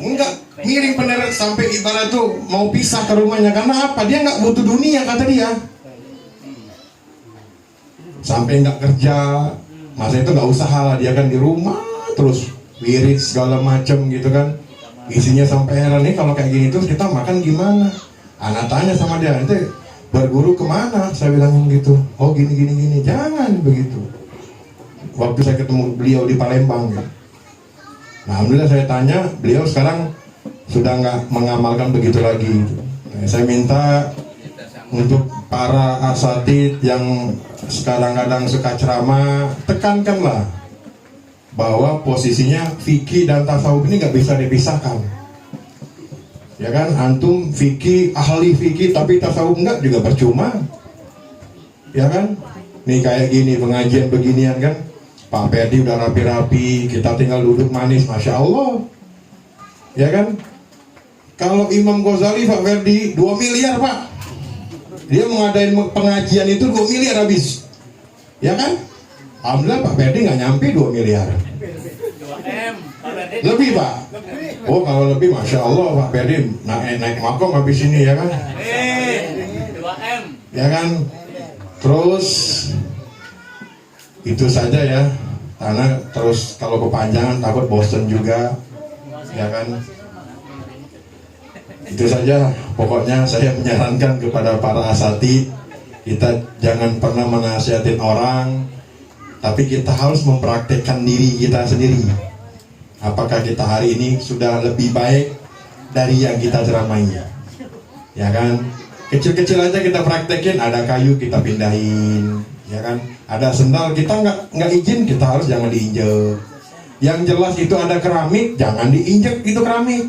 Enggak, miring bener sampai ibarat tuh mau pisah ke rumahnya. Karena apa? Dia nggak butuh dunia kata dia. Sampai nggak kerja, masa itu nggak usaha lah, dia kan di rumah terus wirid segala macem gitu kan. Isinya sampai heran nih kalau kayak gini terus kita makan gimana? Anak tanya sama dia, nanti berguru kemana? Saya bilang gitu. Oh gini, jangan begitu. Waktu saya ketemu beliau di Palembang ya. Nah, alhamdulillah saya tanya, beliau sekarang sudah nggak mengamalkan begitu lagi. Nah, saya minta untuk para asatid yang kadang-kadang suka ceramah, tekankanlah bahwa posisinya fikih dan tasawuf ini nggak bisa dipisahkan. Ya kan, antum fikih, ahli fikih tapi tasawuf enggak juga percuma. Ya kan? Nih kayak gini pengajian beginian kan, Pak Ferdi udah rapi-rapi, kita tinggal duduk manis, Masya Allah. Ya kan? Kalau Imam Ghazali, Pak Ferdi 2 miliar Pak, dia mengadain pengajian itu 2 miliar habis. Ya kan? Alhamdulillah Pak Ferdi nggak nyampe 2 miliar. 2M, Pak Ferdi. Lebih Pak. Oh kalau lebih Masya Allah Pak Ferdi naik makom habis ini ya kan? 2M. Ya kan? Terus itu saja ya, karena terus kalau kepanjangan takut bosen juga, ya kan? Itu saja, pokoknya saya menyarankan kepada para asatid, kita jangan pernah menasihatin orang, tapi kita harus mempraktekkan diri kita sendiri. Apakah kita hari ini sudah lebih baik dari yang kita ceramai? Ya kan? Kecil-kecil aja kita praktekin, ada kayu kita pindahin, ya kan? Ada sendal kita nggak izin, kita harus jangan diinjek. Yang jelas itu ada keramik, jangan diinjek itu keramik.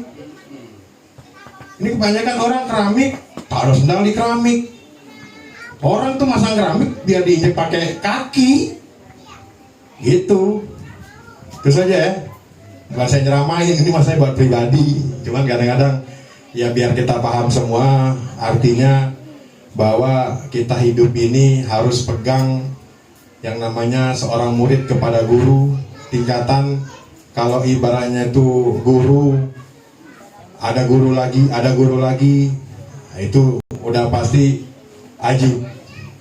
Ini kebanyakan orang keramik, taruh sendal di keramik. Orang tuh masang keramik biar diinjek pakai kaki. Gitu. Itu saja ya. Bukan saya nyeramain, ini mas saya buat pribadi. Cuman kadang-kadang ya biar kita paham semua, artinya bahwa kita hidup ini harus pegang yang namanya seorang murid kepada guru. Tingkatan kalau ibaratnya itu guru, ada guru lagi, nah, itu udah pasti ajib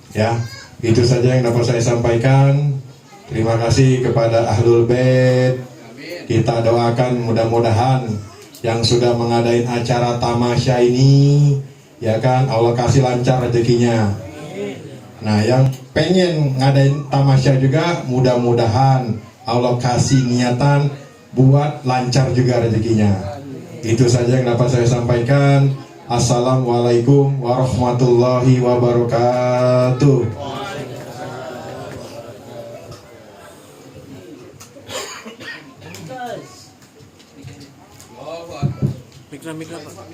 ya. Itu saja yang dapat saya sampaikan. Terima kasih kepada Ahlul Bait. Kita doakan mudah-mudahan yang sudah mengadain acara tamasya ini, ya kan, Allah kasih lancar rezekinya. Nah, yang pengen ngadain tamasya juga mudah-mudahan Allah kasih niatan buat lancar juga rezekinya. Itu saja yang dapat saya sampaikan. Assalamualaikum warahmatullahi wabarakatuh. Mikro Pak.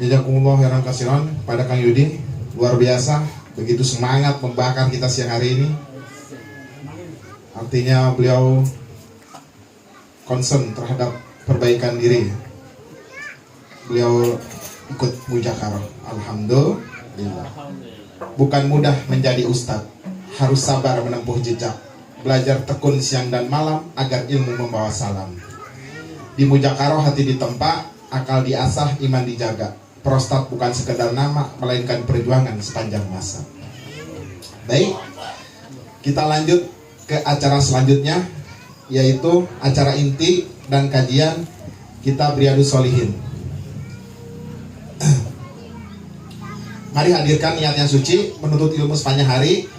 Jazakumullah khairan katsiran pada Kang Yudi, luar biasa, begitu semangat membakar kita siang hari ini. Artinya beliau concern terhadap perbaikan diri. Beliau ikut mujakarah. Alhamdulillah. Bukan mudah menjadi ustadz, harus sabar menempuh jejak, belajar tekun siang dan malam agar ilmu membawa salam. Di mujakarah hati ditempa, akal diasah, iman dijaga. Prostat bukan sekedar nama, melainkan perjuangan sepanjang masa. Baik, kita lanjut ke acara selanjutnya, yaitu acara inti dan kajian kita Riyadhus Shalihin. Mari hadirkan niat yang suci, menuntut ilmu sepanjang hari,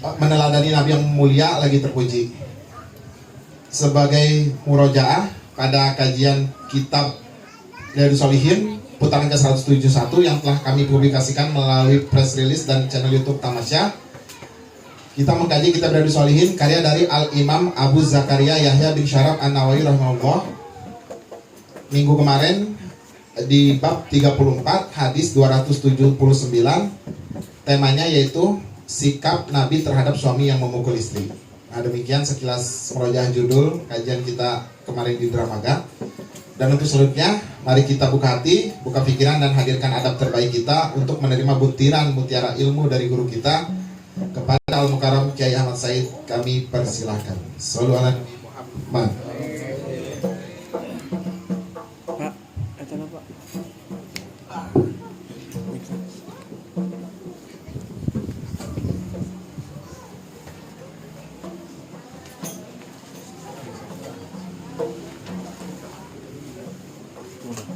meneladani Nabi yang mulia lagi terpuji. Sebagai murojaah pada kajian kitab Riyadhus Shalihin putaran ke-171 yang telah kami publikasikan melalui press release dan channel YouTube Tamasya, kita mengkaji kitab Riyadhus Shalihin karya dari Al-Imam Abu Zakaria Yahya bin Syaraf An-Nawawi rahimahullah. Minggu kemarin di bab 34 hadis 279, temanya yaitu sikap Nabi terhadap suami yang memukul istri. Nah, demikian sekilas merojah judul kajian kita kemarin di Dramaga. Dan untuk selanjutnya, mari kita buka hati, buka pikiran, dan hadirkan adab terbaik kita untuk menerima butiran mutiara ilmu dari guru kita. Kepada Al-Mukarram Kiai Ahmad Said kami persilahkan. Shallallahu ala Nabi Muhammad. Pak, etana Pak.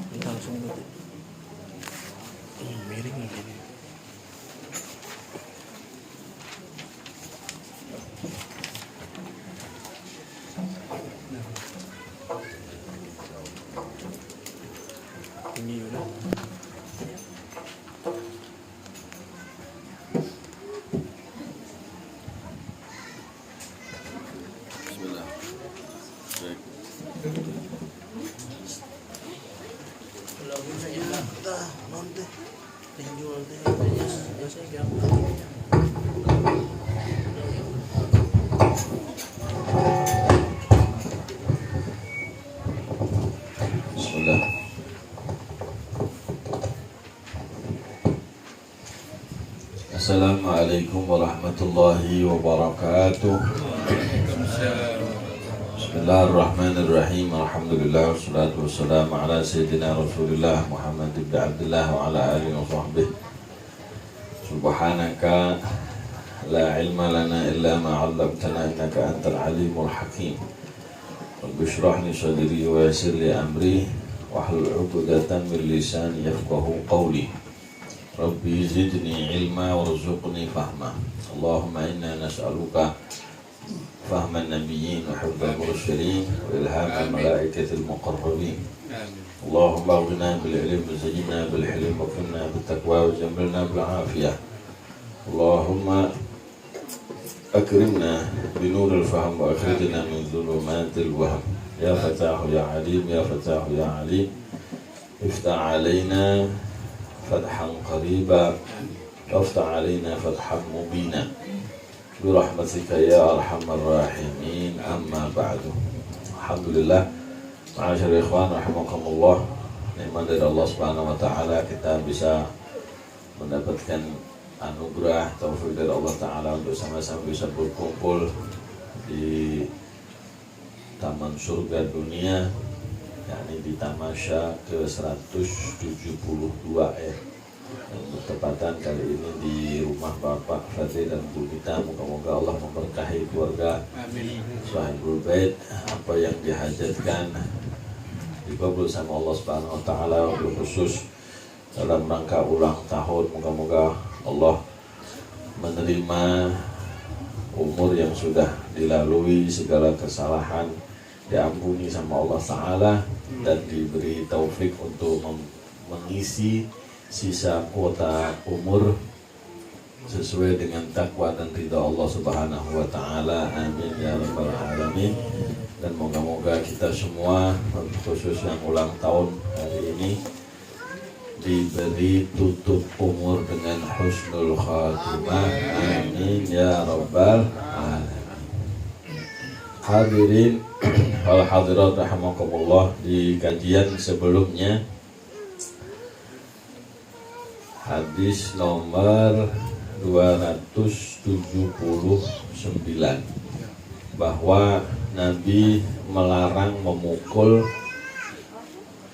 Kita langsung dulu. Miring lagi nih. Ini udah. Bismillah. Baik. Bismillah. Assalamualaikum warahmatullahi wabarakatuh. Bismillahirrahmanirrahim. Alhamdulillah wassalatu wassalamu ala sayyidina Rasulillah Muhammad ibn Abdullah wa ala alihi wa sahbihi. Subhanaka la ilma lana illa ma 'allamtana innaka antal alimul hakim. Rabbi shrah li sadri wa yassir li amri wahlul 'uqdatan min lisani yafqahu qawli. Rabbi zidni ilma warzuqni fahma. Allahumma inna nas'aluka فهم النبيين وحب المرسلين وإلهام الملائكة المقربين. اللهم اغننا بالعلم وزينا بالحلم وكنا بالتقوى وجملنا بالعافية. اللهم أكرمنا بنور الفهم وأخرجنا من ظلمات الوهم. يا فتاح يا عليم يا فتاح يا عليم افتح علينا فتحا قريبا وافتح علينا فتحا مبينا برحمتك يا أرحم الراحمين. أما بعد. Alhamdulillah, ma'asyarul ikhwan rahimakumullah, nikmat dari Allah Subhanahu wa taala kita bisa mendapatkan anugerah taufik dari Allah taala untuk sama-sama bisa berkumpul di taman surga dunia, yakni di tamasya ke-172 ya. Yang bertepatan kali ini di rumah Bapak Fadil dan Bu Gita. Moga-moga Allah memberkahi keluarga Sahibul Bait, apa yang dihajatkan dikabul sama Allah Subhanahu wa taala, khusus dalam rangka ulang tahun. Moga-moga Allah menerima umur yang sudah dilalui, segala kesalahan diampuni sama Allah taala, dan diberi taufik untuk mengisi sisa kuota umur sesuai dengan takwa dan ridha Allah Subhanahu wa taala. Amin ya rabbal alamin. Dan moga-moga kita semua, khusus yang ulang tahun hari ini, diberi tutup umur dengan husnul khatimah. Amin ya rabbal alamin. Hadirin wal hadirat rahimakumullah, di kajian sebelumnya hadis nomor 279 bahwa Nabi melarang memukul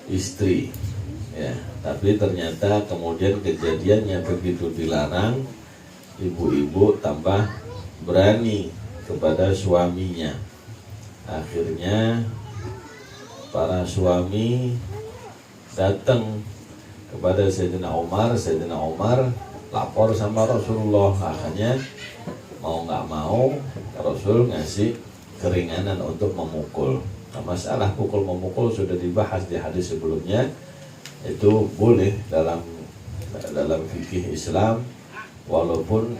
istri ya, tapi ternyata kemudian kejadiannya begitu dilarang, ibu-ibu tambah berani kepada suaminya. Akhirnya para suami datang kepada Sayyidina Umar. Sayyidina Umar lapor sama Rasulullah. Akhirnya mau nggak mau Rasul ngasih keringanan untuk memukul. Nah, masalah pukul memukul sudah dibahas di hadis sebelumnya. Itu boleh dalam fikih Islam, walaupun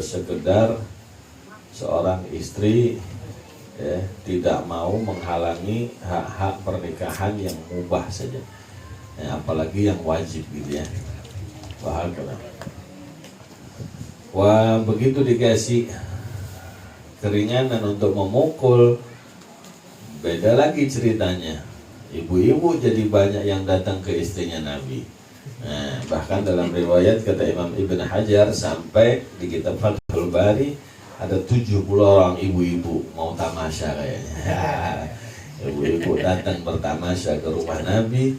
sekedar seorang istri ya, tidak mau menghalangi hak-hak pernikahan yang mubah saja. Ya, apalagi yang wajib gitu ya. Wah, begitu dikasih keringanan untuk memukul, beda lagi ceritanya. Ibu-ibu jadi banyak yang datang ke istrinya Nabi. Nah, bahkan dalam riwayat kata Imam Ibn Hajar, sampai di kitab Fathul Bari ada 70 orang ibu-ibu mau tamasya kayaknya. Ibu-ibu datang bertamasya ke rumah Nabi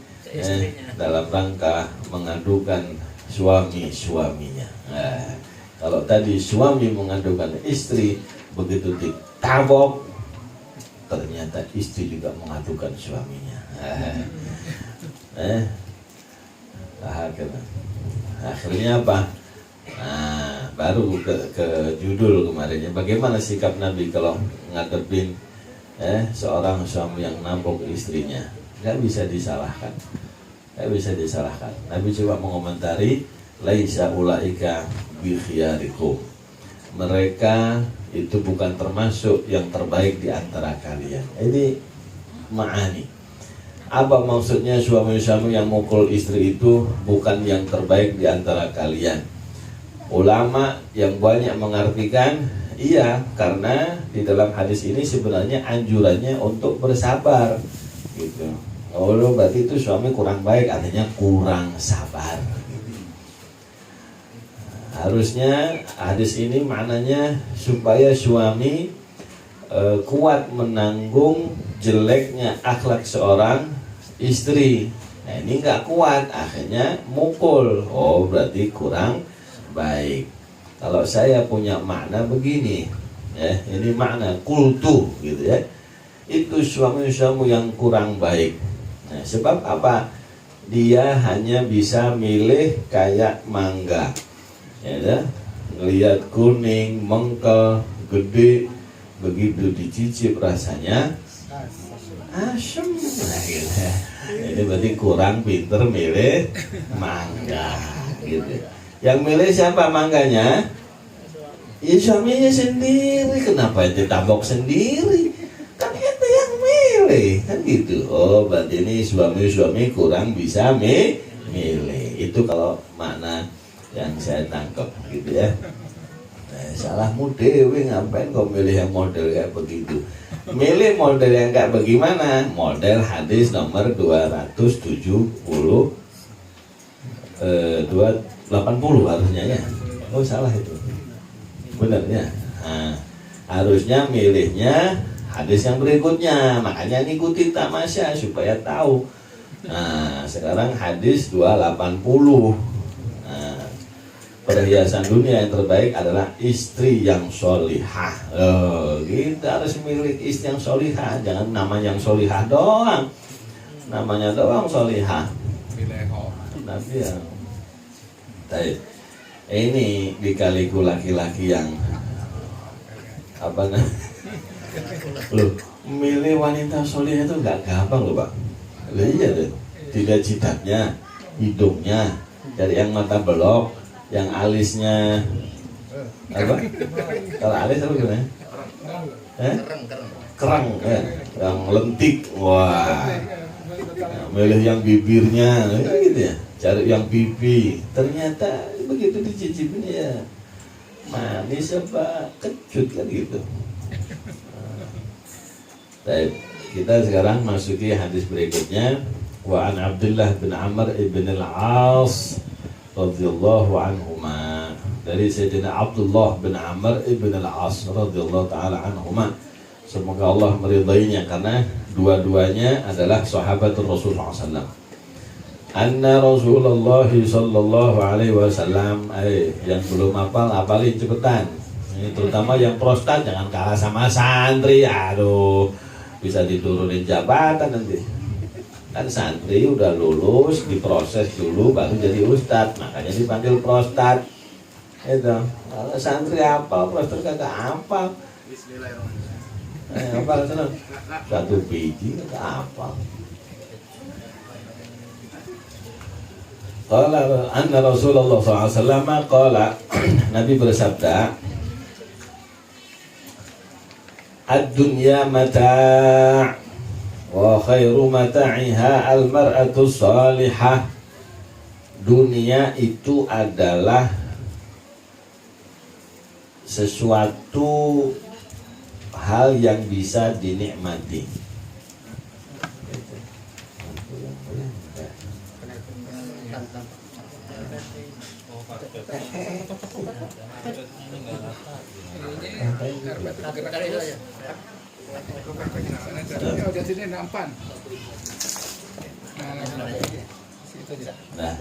dalam rangka mengadukan suaminya. Nah, kalau tadi suami mengadukan istri, begitu ditabok, ternyata istri juga mengadukan suaminya. Akhirnya apa? Nah, baru ke judul kemarinnya, bagaimana sikap Nabi kalau ngadepin seorang suami yang nabok istrinya. Nggak bisa disalahkan. Nabi coba mengomentari, laisa ulaika bi khiyarikum. Mereka itu bukan termasuk yang terbaik di antara kalian. Ini ma'ani. Apa maksudnya suami-suami yang mukul istri itu bukan yang terbaik di antara kalian? Ulama yang banyak mengartikan, iya, karena di dalam hadis ini sebenarnya anjurannya untuk bersabar gitu. Oh, berarti itu suami kurang baik, artinya kurang sabar. Harusnya hadis ini maknanya supaya suami kuat menanggung jeleknya akhlak seorang istri. Nah, ini nggak kuat, akhirnya mukul. Oh, berarti kurang baik. Kalau saya punya makna begini, ya, ini makna kultu gitu ya. Itu suami-suami yang kurang baik. Nah, sebab apa? Dia hanya bisa milih kayak mangga, ya, ngelihat kuning, mengkel, gede, begitu dicicip rasanya asem. Nah, gitu. Ini berarti kurang pinter milih mangga gitu. Yang milih siapa mangganya? Ya suaminya sendiri. Kenapa itu tabok sendiri? Kan itu yang milih kan gitu. Oh berarti ini suami kurang bisa milih. Itu kalau makna yang saya tangkap gitu ya. Salahmu dewe, ngapain kau milih yang model kayak begitu? Milih model yang kayak bagaimana? Model hadis nomor 280 280 harusnya ya. Oh salah itu. Benarnya. Nah, harusnya milihnya hadis yang berikutnya. Makanya ngikuti tamasya supaya tahu. Nah, sekarang hadis 280. Nah, perhiasan dunia yang terbaik adalah istri yang solihah. Kita harus milik istri yang solihah. Jangan nama yang solihah doang. Namanya doang solihah. Nanti ya. Ini dikaliku laki-laki yang apa nih? Loh, milih wanita solihah itu nggak gampang loh Pak. Loh, iya deh. Tidak jidatnya, hidungnya, dari yang mata belok, yang alisnya apa? Kalau alis apa gimana? Kerang ya, yang lentik. Wah, milih yang bibirnya, gitu ya. Cari yang pipi. Ternyata begitu dicicipin ya manis apa kecut kan gitu. Baik, kita sekarang masuki hadis berikutnya. Wa an Abdullah bin Amr ibn al-As radhiyallahu anhuma. Dari Sayyidina Abdullah bin Amr ibn al-As radhiyallahu taala anhuma. Semoga Allah meridainya karena dua-duanya adalah sahabat Rasulullah SAW. Anna Rasulullah sallallahu alaihi wasallam. Yang belum hafal hafalin cepetan. Ini terutama yang prostat jangan kalah sama santri. Aduh, bisa diturunin jabatan nanti. Kan santri udah lulus, diproses dulu baru jadi ustadz, makanya dipanggil prostat. Itu. Kalau santri apa, prostat kagak apa. Apa senang? Satu biji kagak apa. Qala anna Rasulullah SAW qala, Nabi bersabda, ad-dunya mata' wa khairu mata'iha al-mar'atu salihah. Dunia itu adalah sesuatu hal yang bisa dinikmati. Nah,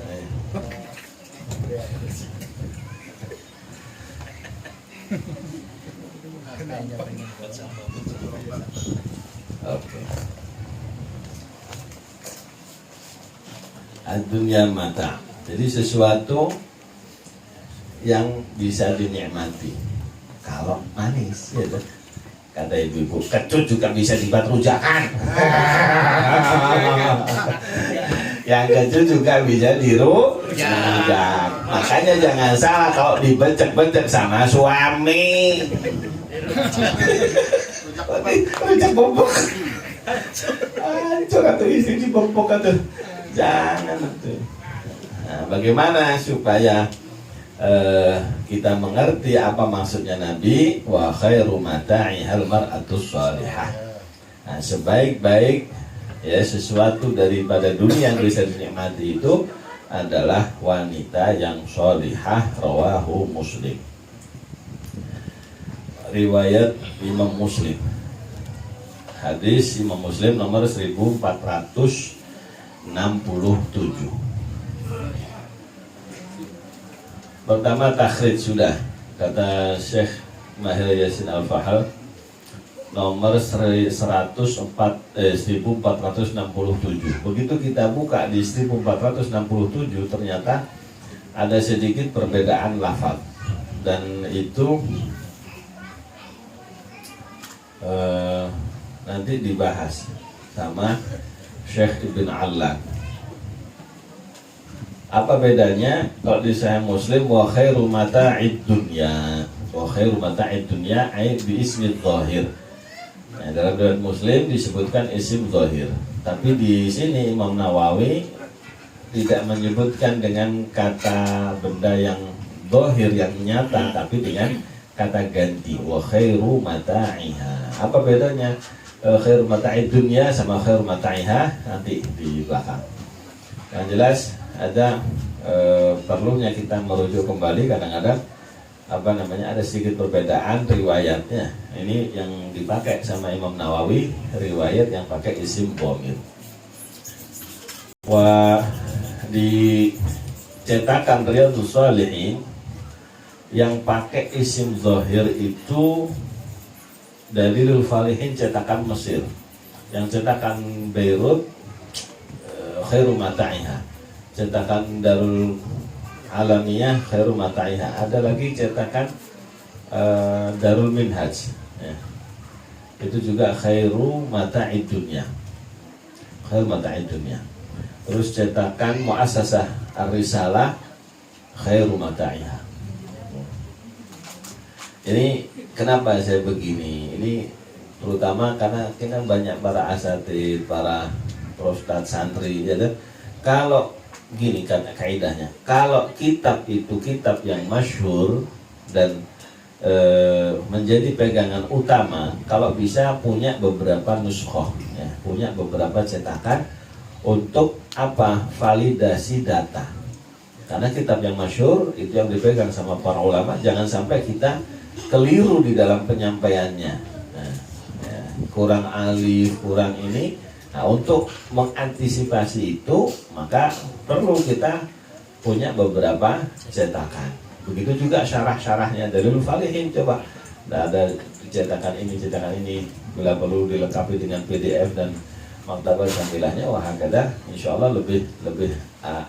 oke. Dunia mata. Jadi sesuatu yang bisa dinikmati. Kalau manis, ya kata ibu-ibu, kecut juga bisa dibuat rujakan. Yang kecut juga bisa dirujak. Makanya jangan salah kalau dibecek-becek sama suami. Rujak bobok. Hancur atau istri dibobok atau jangan tuh. Nah, bagaimana supaya kita mengerti apa maksudnya Nabi wa khairu mata'ihal mar'atus salihah. Nah, sebaik-baik ya sesuatu daripada dunia yang bisa dinikmati itu adalah wanita yang salihah. Rawahu Muslim. Riwayat Imam Muslim. Hadis Imam Muslim nomor 1467. Pertama takhrij sudah, kata Syekh Mahir Yasin Al-Fahal, nomor 1467. Begitu kita buka di 1467 ternyata ada sedikit perbedaan lafaz, dan itu nanti dibahas sama Syekh Ibn Allan. Apa bedanya kalau di Sahih Muslim wa khairu mata'id dunya, wa khairu mata'id dunya ai bi ismi dhahir. Nah, dalam riwayat Muslim disebutkan isim dhahir, tapi di sini Imam Nawawi tidak menyebutkan dengan kata benda yang dhahir yang nyata, tapi dengan kata ganti wa khairu mata'iha. Apa bedanya khairu mata'id dunya sama khairu mata'iha nanti di belakang. Yang jelas ada perlunya kita merujuk kembali, kadang-kadang ada sedikit perbedaan riwayatnya. Ini yang dipakai sama Imam Nawawi, riwayat yang pakai isim dhamir. Wah, di cetakan Riyadhus Shalihin yang pakai isim zahir itu Dalilul Falihin cetakan Mesir. Yang cetakan Beirut Khairu Mata'iha, cetakan Darul Alamiyah Khairu Mata'iha. Ada lagi cetakan Darul Minhaj ya. Itu juga Khairu Mata'id Dunya, Khairu Mata'id Dunya. Terus cetakan Muassasah Ar-Risalah Khairu Mata'iha. Ini kenapa saya begini? Ini terutama karena kita banyak para asatid, para ustadz santri ya. Kalau gini kan kaidahnya, kalau kitab itu kitab yang masyhur dan menjadi pegangan utama, kalau bisa punya beberapa nuskhoh ya, punya beberapa cetakan untuk apa? Validasi data. Karena kitab yang masyhur itu yang dipegang sama para ulama, jangan sampai kita keliru di dalam penyampaiannya. Nah, ya, kurang alif, kurang ini. Nah, untuk mengantisipasi itu, maka perlu kita punya beberapa cetakan. Begitu juga syarah-syarahnya Dalilul Falihin. Coba, nah, ada cetakan ini, bila perlu dilengkapi dengan PDF dan maktabah sambilahnya. Wah, kada, insya Allah lebih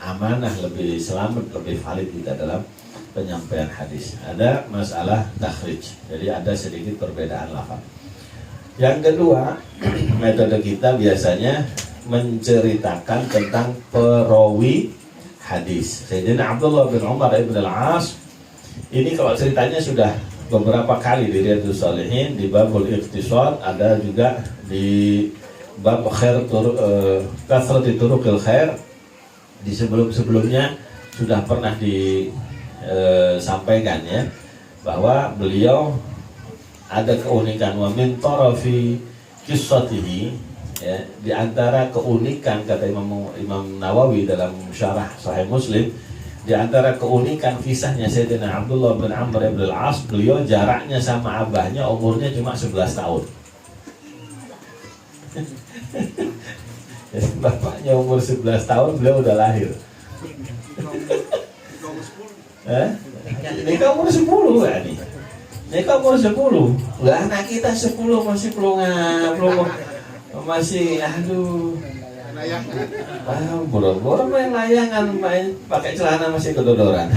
amanah, lebih selamat, lebih valid kita dalam penyampaian hadis. Ada masalah takhrij, jadi ada sedikit perbedaan lafaz. Yang kedua, metode kita biasanya menceritakan tentang perawi hadis. Sayyidina Abdullah bin Umar ibn al-As ini kalau ceritanya sudah beberapa kali di Riyadhus Shalihin, di babul ikhtisar, ada juga di bab kathrati turuqil khair. Di sebelum-sebelumnya sudah pernah disampaikan ya, bahwa beliau ada keunikan wa min tarafi qissatihi ya, di antara keunikan kata Imam Nawawi dalam syarah Sahih Muslim, di antara keunikan kisahnya Sayyidina Abdullah bin Amr ibn al-As, beliau jaraknya sama abahnya umurnya cuma 11 tahun. Bapaknya umur 11 tahun, beliau udah lahir. Nikah umur 10 kan nih? Nikah umur 10. Lah anak kita 10 masih pelunga, masih aduh. Boro-boro main layangan, main pakai celana masih kedodoran.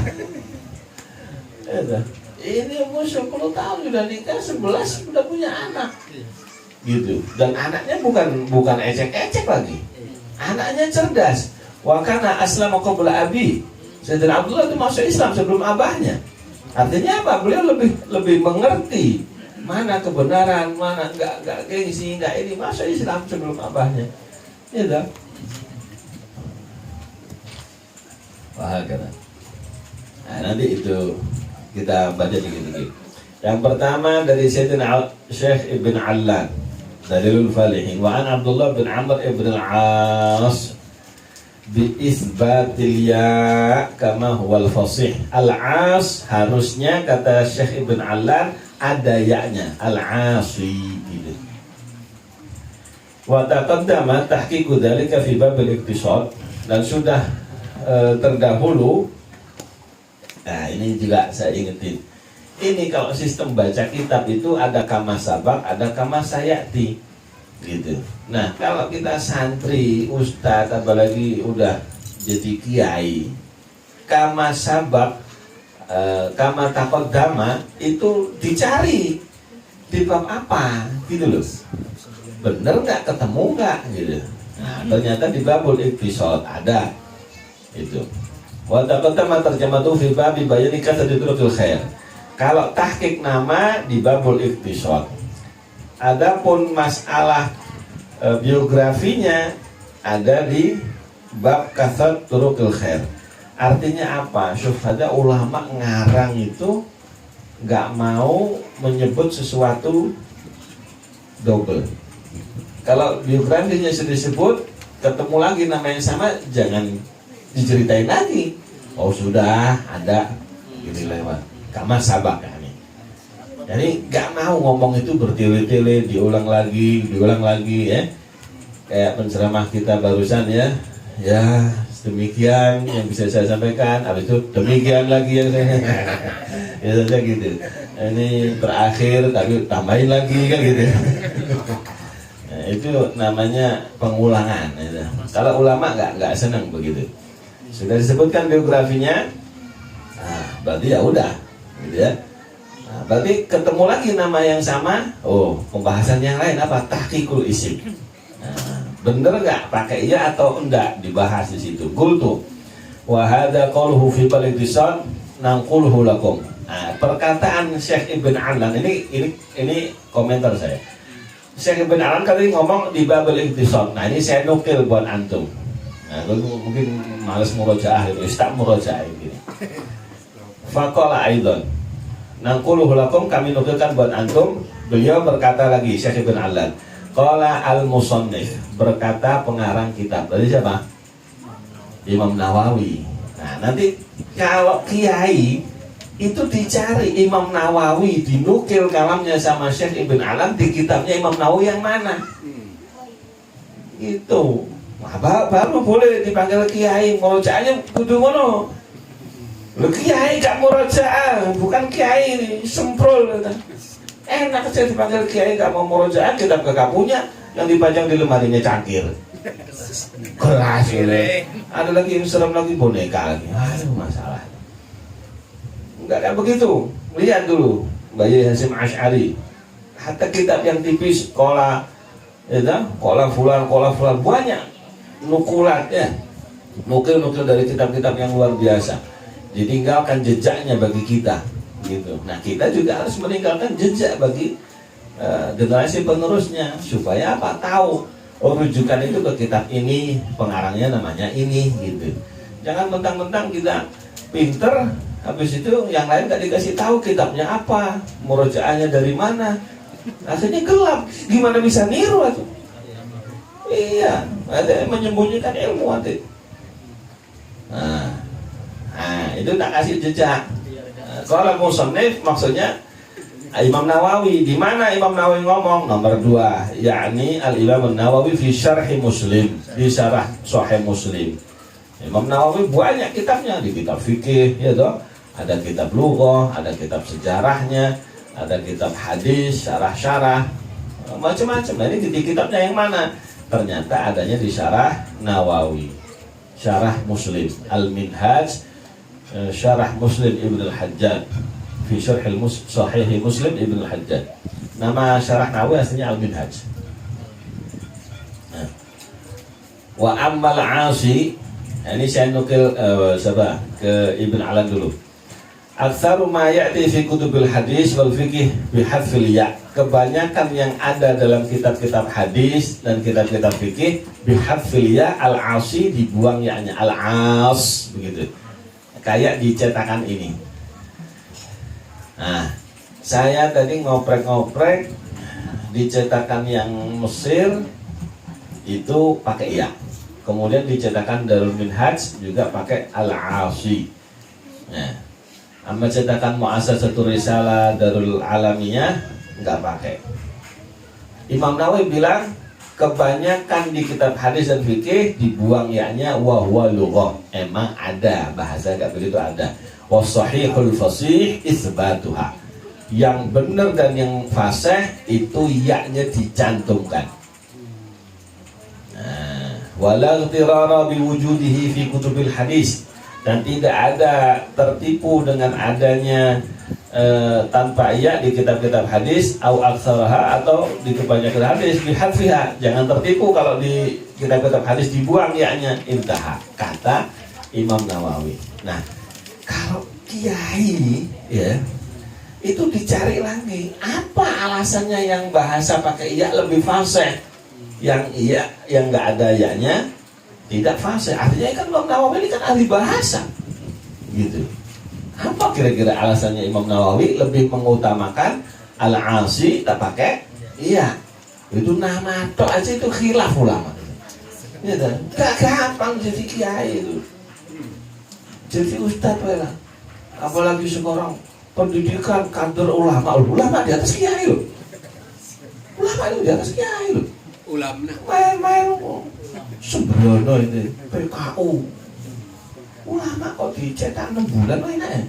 Ini umur 10 tahun sudah nikah, 11 sudah punya anak. Gitu. Dan anaknya bukan ecek-ecek lagi. Anaknya cerdas. Wa kana aslama qabla abi. Sayyidina Abdullah itu masuk Islam sebelum abahnya. Artinya apa? Beliau lebih mengerti mana kebenaran, mana enggak gengsi, enggak ini, masuk Islam sebelum abahnya. Gitu. Wah, kata. Nah, nanti itu kita baca dikit-dikit. Yang pertama dari Sayyidina Syekh Ibn Allan, Dalilul Falihin, wa an Abdullah bin Amr ibn al-As bi isbatil ya kama huwal fasih. Al-As harusnya kata Syekh Ibn Allan ada ya-nya, al-Asi gitu. Wa taqaddama tahqiqu dzalika fi bab al-iqtisad, dan sudah terdahulu. Nah, ini juga saya ingetin. Ini kalau sistem baca kitab itu ada kama sabak, ada kama sayati gitu. Nah, kalau kita santri, ustadz, apalagi udah jadi kiai, kama sabak, kama taqaddama itu dicari di bab apa gitu loh, bener nggak, ketemu nggak gitu. Nah, ternyata di babul iktisad ada itu. Wa taqaddama tarjamatu fi babi bayani kasadi turuqil khair. Kalau tahqiq nama di babul iktisad. Adapun masalah biografinya ada di bab kasad turuqil khair. Artinya apa? Syuhada ulama ngarang itu nggak mau menyebut sesuatu double. Kalau biografinya sudah disebut, ketemu lagi nama yang sama, jangan diceritain lagi. Oh sudah ada, gini lewat. Kamar sabak kami. Jadi nggak mau ngomong itu bertele-tele, diulang lagi ya. Kayak penceramah kita barusan ya. Ya demikian yang bisa saya sampaikan. Habis itu demikian lagi yang saya. Ya saja gitu. Ini terakhir tapi tambahin lagi kan gitu. Nah, itu namanya pengulangan. Gitu. Kalau ulama nggak senang begitu. Sudah disebutkan biografinya, nah, berarti ya udah, gitu ya. Nah, berarti ketemu lagi nama yang sama. Oh, pembahasan yang lain apa? Tahqiqul isim. Nah, bener nggak pakai iya atau enggak dibahas di situ. Qultu wa hadza qauluhu fi bal-iktisad nanquluhu lakum. Nah, perkataan Syekh Ibn Alan ini komentar saya. Syekh Ibn Alan kali ngomong di babul iktisad. Nah, ini saya nukil buat antum. Nah, mungkin malas murojaah itu, tak murojaah ini. Faqala aidan nanquluhu lakum, kami nukilkan buat antum. Beliau berkata lagi, Syekh Ibn Alan, qala al-musannif, berkata pengarang kitab. Berarti siapa? Imam Nawawi. Nah, nanti kalau kiai itu dicari Imam Nawawi, dinukil kalamnya sama Syekh Ibn Alan di kitabnya Imam Nawawi yang mana? Itu. Nah, baru boleh dipanggil kiai. Murojaahnya kudu ngono. Lu kiai gak murojaah, bukan kiai semprol. Enak aja dipanggil kiai, gak mau murojaah, kitab gak punya, yang dipajang di lemarinya cangkir. Keras ini. Ada lagi yang serem lagi, boneka lagi. Aduh, masalah. Enggak kayak begitu. Lihat dulu Bayi Hasyim Asy'ari. Hatta kitab yang tipis, kola fulan banyak. Nukulat ya, nukil dari kitab-kitab yang luar biasa, ditinggalkan jejaknya bagi kita gitu. Nah, kita juga harus meninggalkan jejak bagi generasi penerusnya, supaya apa? Tahu, oh rujukan itu ke kitab ini, pengarangnya namanya ini gitu. Jangan mentang-mentang kita pinter, habis itu yang lain gak dikasih tahu kitabnya apa, murojaahnya dari mana, akhirnya gelap. Gimana bisa niru itu? Iya, ada yang menyembunyikan ilmu nanti. Nah, itu tak kasih jejak. Kalau musannif maksudnya Imam Nawawi. Di mana Imam Nawawi ngomong? Nomor 2, yakni Al-Imam Nawawi fi Syarh Muslim, di syarah Sahih Muslim. Imam Nawawi banyak kitabnya, di kitab fikih, ya toh. Ada kitab lughah, ada kitab sejarahnya, ada kitab hadis, syarah-syarah, macam-macam. Nah, ini di kitabnya yang mana? Ternyata adanya di syarah Nawawi, syarah Muslim, Al-Minhaj, syarah Muslim Ibn Al-Hajjaj, fi syarh Sahih Muslim Ibn Al-Hajjaj. Nama syarah Nawawi aslinya Al-Minhaj. Nah. Wa ammal 'asi, ini saya nukil ke Ibn Alan dulu. Aktsaru ma ya'ti fi kutubil hadis wal fiqh bi hadfil ya. Kebanyakan yang ada dalam kitab-kitab hadis dan kitab-kitab fikih bi hadfil ya, al-'asi dibuang ya-nya, al-'as begitu. Kayak dicetakan ini. Nah, saya tadi ngoprek-ngoprek dicetakan yang Mesir itu pakai ya. Kemudian dicetakan Darul Minhaj juga pakai al-'asi. Nah, amma cetakan Mu'assasatul Risalah Darul Alamiyah enggak pakai. Imam Nawawi bilang kebanyakan di kitab hadis dan fikih dibuang ya-nya wa huwa lughah. Emang ada bahasa enggak begitu ada. Wasahihul fasih isbatuha. Yang benar dan yang fasih itu ya-nya dicantumkan. Wala ightirara biwujudihi fi kutubil hadis. dan tidak ada tertipu dengan adanya tanpa iya di kitab-kitab hadis au aktsaraha atau di kebanyakan hadis bihadfiha. Jangan tertipu kalau di kitab-kitab hadis dibuang ya-nya, intaha, kata Imam Nawawi. Nah, kalau kiai ya itu dicari lagi apa alasannya yang bahasa pakai iya lebih fasih, yang iya yang nggak ada ya-nya tidak fasih. Artinya kan Imam Nawawi ini kan ahli bahasa gitu. Apa kira-kira alasannya Imam Nawawi lebih mengutamakan al-asi tak pakai iya? Itu nama tok aja itu khilaf ulama. Ya kan? Gak gampang jadi kiai itu. Jadi ustadz lah. Apalagi sekarang pendidikan kantor ulama di atas kiai loh. Ulama itu di atas kiai loh. Ulama main-main sembrono ini PKU. Ulama kok dicetak 6 bulan kok enak ya?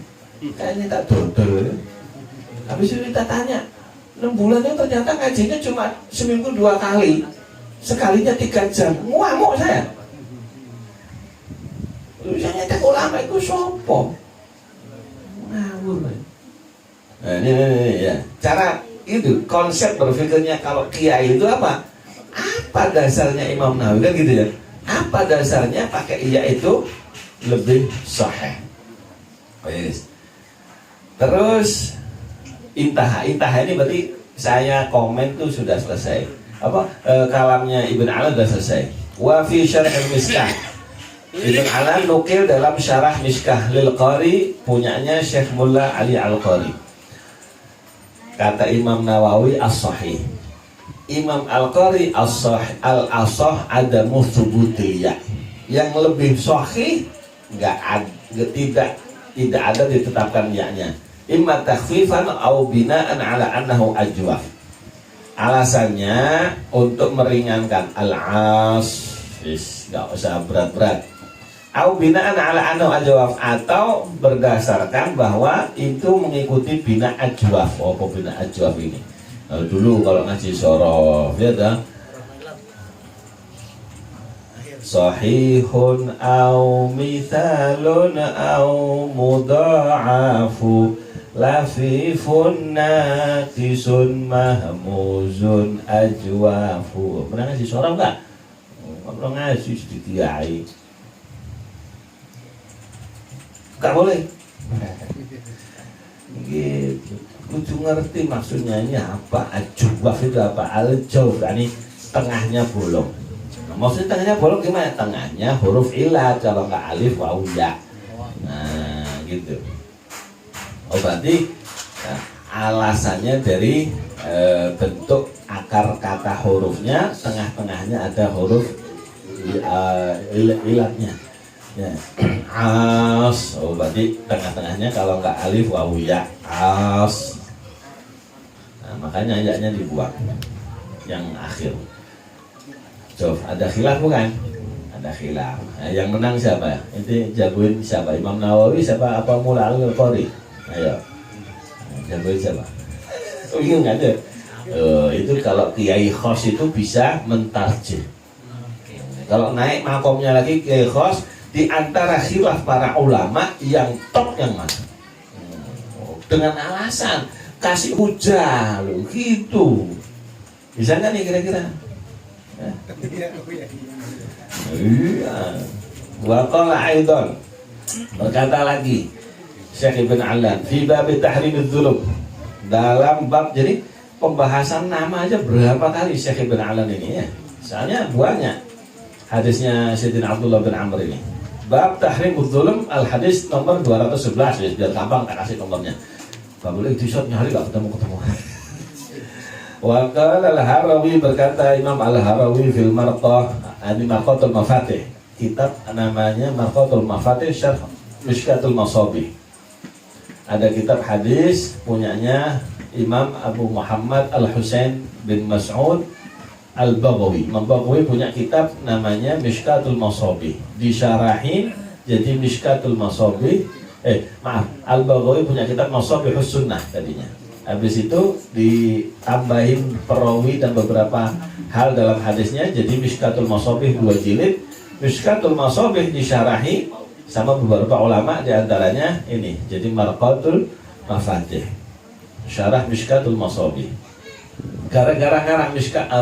Kayaknya tak dodol. Habis itu kita tanya 6 bulan itu ternyata ngajinya cuma seminggu 2 kali, sekalinya 3 jam. Ngamuk saya. Saya nyetak ulama itu sopo ngawur. Nah ini ya cara itu konsep berpikirnya. Kalau kiai itu apa dasarnya Imam Nawawi kan gitu ya, apa dasarnya pakai iya itu lebih sahih. Terus intaha ini berarti saya komen tuh sudah selesai. Kalamnya Ibn Alan sudah selesai. Wa fi syarh al-Miskah, Ibn Alan nukil dalam syarah Miskah lil Qari punyanya Syekh Mullah Ali Al-Qari. Kata Imam Nawawi as-sahih, Imam Al-Qari al-asah adamu thubutiliyah, yang lebih sahih tidak ada ditetapkan ya-nya, imma takhfifan au binaan ala annahu ajwaf. Alasannya untuk meringankan al-as, enggak usah berat-berat. Au binaan ala annahu ajwaf, atau berdasarkan bahwa itu mengikuti bina ajwaf. Apa bina ajwaf ini? Dulu kalau ngaji sorof ya dah, sahihun au mithalun au mudha'afu lafifun naqisun mahmuzun ajwafu. Pernah ngaji sorof enggak? Pernah ngaji sedikit kiai. Enggak boleh. Gitu. Kudu ngerti maksudnya ini apa. Ajwaf itu apa? Al-jawf, ini tengahnya bolong. Maksudnya tengahnya bolong gimana? Tengahnya huruf ilat, kalau nggak alif waw ya. Nah gitu. Berarti alasannya dari bentuk akar kata hurufnya, tengah-tengahnya ada huruf ilatnya ya. As, berarti tengah-tengahnya kalau nggak alif waw ya, as. Nah, makanya ayatnya dibuang yang akhir. So, ada khilaf bukan? Ada khilaf. Nah, yang menang siapa? Ini jagoin siapa? Imam Nawawi siapa? Apa Mullah Al-Qari? Ayo. Nah, jagoin siapa? Bingung aja. Itu kalau kiai khos itu bisa mentarjih. Kalau naik makomnya lagi kiai khos, di antara khilaf para ulama yang top yang mana? Dengan alasan kasih hujah loh gitu. Bisa nggak nih kira-kira? Iya. Wa qala aidan, berkata lagi Syekh Ibn Alan fi bab tahrimidz dzulum, dalam bab, jadi pembahasan nama aja berapa kali Syekh Ibn Alan ini ya. Soalnya banyak hadisnya Sayyidina Abdullah bin Amr ini. Bab tahrimidz dzulum, al hadis nomor 211 ya, biar gampang tak kasih nomornya. Enggak boleh di-shot nyari enggak ketemu. Wa qala al-Harawi, berkata Imam al-Harawi fil Marqah, ini Marqatul Mafatih, kitab namanya Marqatul Mafatih Syarh Mishkatul Masabih. Ada kitab hadis punyanya Imam Abu Muhammad Al-Husain bin Mas'ud Al-Baghawi. Imam Baghawi punya kitab namanya Mishkatul Masabih, disyarahin jadi Mishkatul Masabih. Al-Baghawi punya kitab Masabihus Sunnah tadinya. Habis itu ditambahin perawi dan beberapa hal dalam hadisnya jadi Mishkatul Masabih 2 jilid. Mishkatul Masabih disyarahi sama beberapa ulama diantaranya ini. Jadi Marqatul Mafatih, Syarah Mishkatul Masabih. Gara-gara ngarang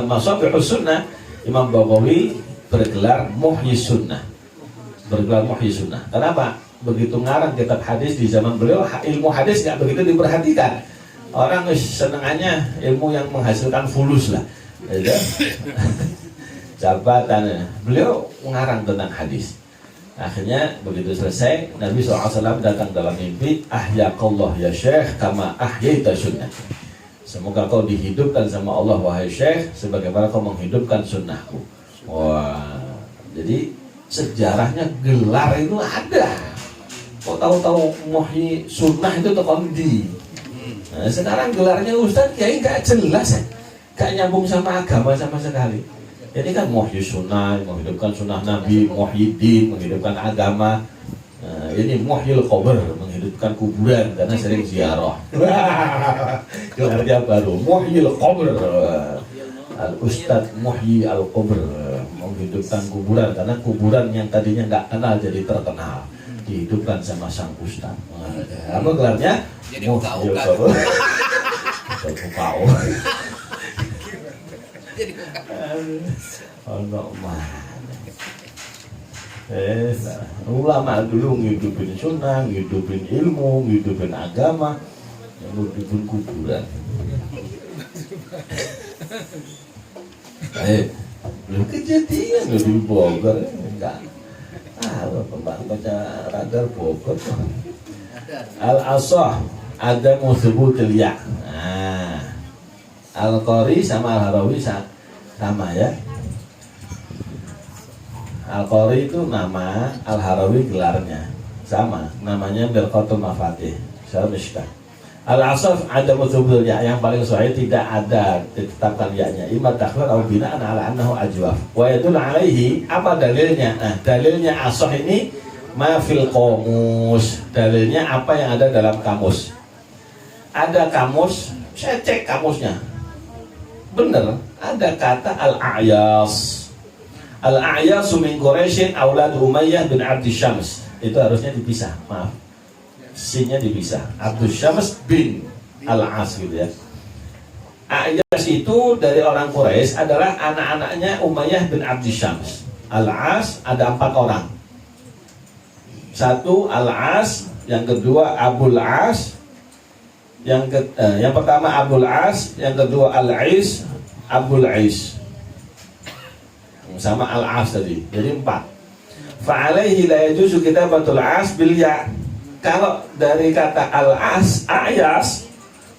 Masabihus Sunnah, Imam Baghawi bergelar Muhyi Sunnah. Bergelar Muhyi Sunnah. Kenapa? Begitu ngarang kitab hadis di zaman beliau, ilmu hadis nggak begitu diperhatikan. Orang senengannya ilmu yang menghasilkan fulus lah, gitu. Jabatan. Beliau ngarang tentang hadis. Akhirnya begitu selesai, Nabi SAW datang dalam mimpi, ahyaqallah ya Syekh kama ahyaita sunnah. Semoga kau dihidupkan sama Allah wahai Syekh sebagaimana kau menghidupkan sunnahku. Wah, jadi sejarahnya gelar itu ada. Kau tahu-tahu Muhyi Sunnah itu terkondi. Nah, sekarang gelarnya Ustaz Kiai nggak jelas ya, nggak nyambung sama agama sama sekali. Jadi kan Muhyi Sunnah, menghidupkan sunnah Nabi, Muhyiddin, menghidupkan agama. Nah, ini Muhyil Qabr, menghidupkan kuburan karena sering ziarah. Gelarnya baru, Muhyil Qabr. Al-Ustadz Muhyi Al-Qabr, menghidupkan kuburan karena kuburan yang tadinya nggak kenal jadi terkenal, dihidupkan sama sang Ustadz. Apa gelarnya? Muhyil Qabr. Terpukau. Ulama dulu ngidupin sunnah, ngidupin ilmu, ngidupin agama, ngidupin kuburan. Lu kejadian lu di Bogor enggak? Baca radar Bogor. Al-Asah ada musubutul ya. Al-Qari sama Al-Harawi sama ya. Al-Qari itu nama, Al-Harawi gelarnya sama, namanya Mirqatul Mafatih, Syarah Mishkah. Al-Asaf ada musubutul ya, yang paling sahih tidak ada ditetapkan ya-nya, imma takhwir atau bina'an ala annahu ajwaf. Wa yadul alaihi, apa dalilnya? Nah, dalilnya Asaf ini ma fil qamus. Dalilnya apa yang ada dalam kamus. Ada kamus, saya cek kamusnya. Bener, ada kata Al-A'yas. Al-A'yas min Quraisyin aulad Umayyah bin Abdi Syams. Itu harusnya dipisah, maaf. Sinnya dipisah. Abdi Syams bin Al-As gitu ya. A'yas itu dari orang Quraisy adalah anak-anaknya Umayyah bin Abdi Syams. Al-As ada 4 orang. Satu Al-As, yang kedua Abul As, yang pertama Abul As, yang kedua Al-Is, Abul Is, sama Al-As tadi, jadi 4. Fa'alaihi la yajuzu kitabatul As bil ya. Kalau dari kata Al-As, A'yas,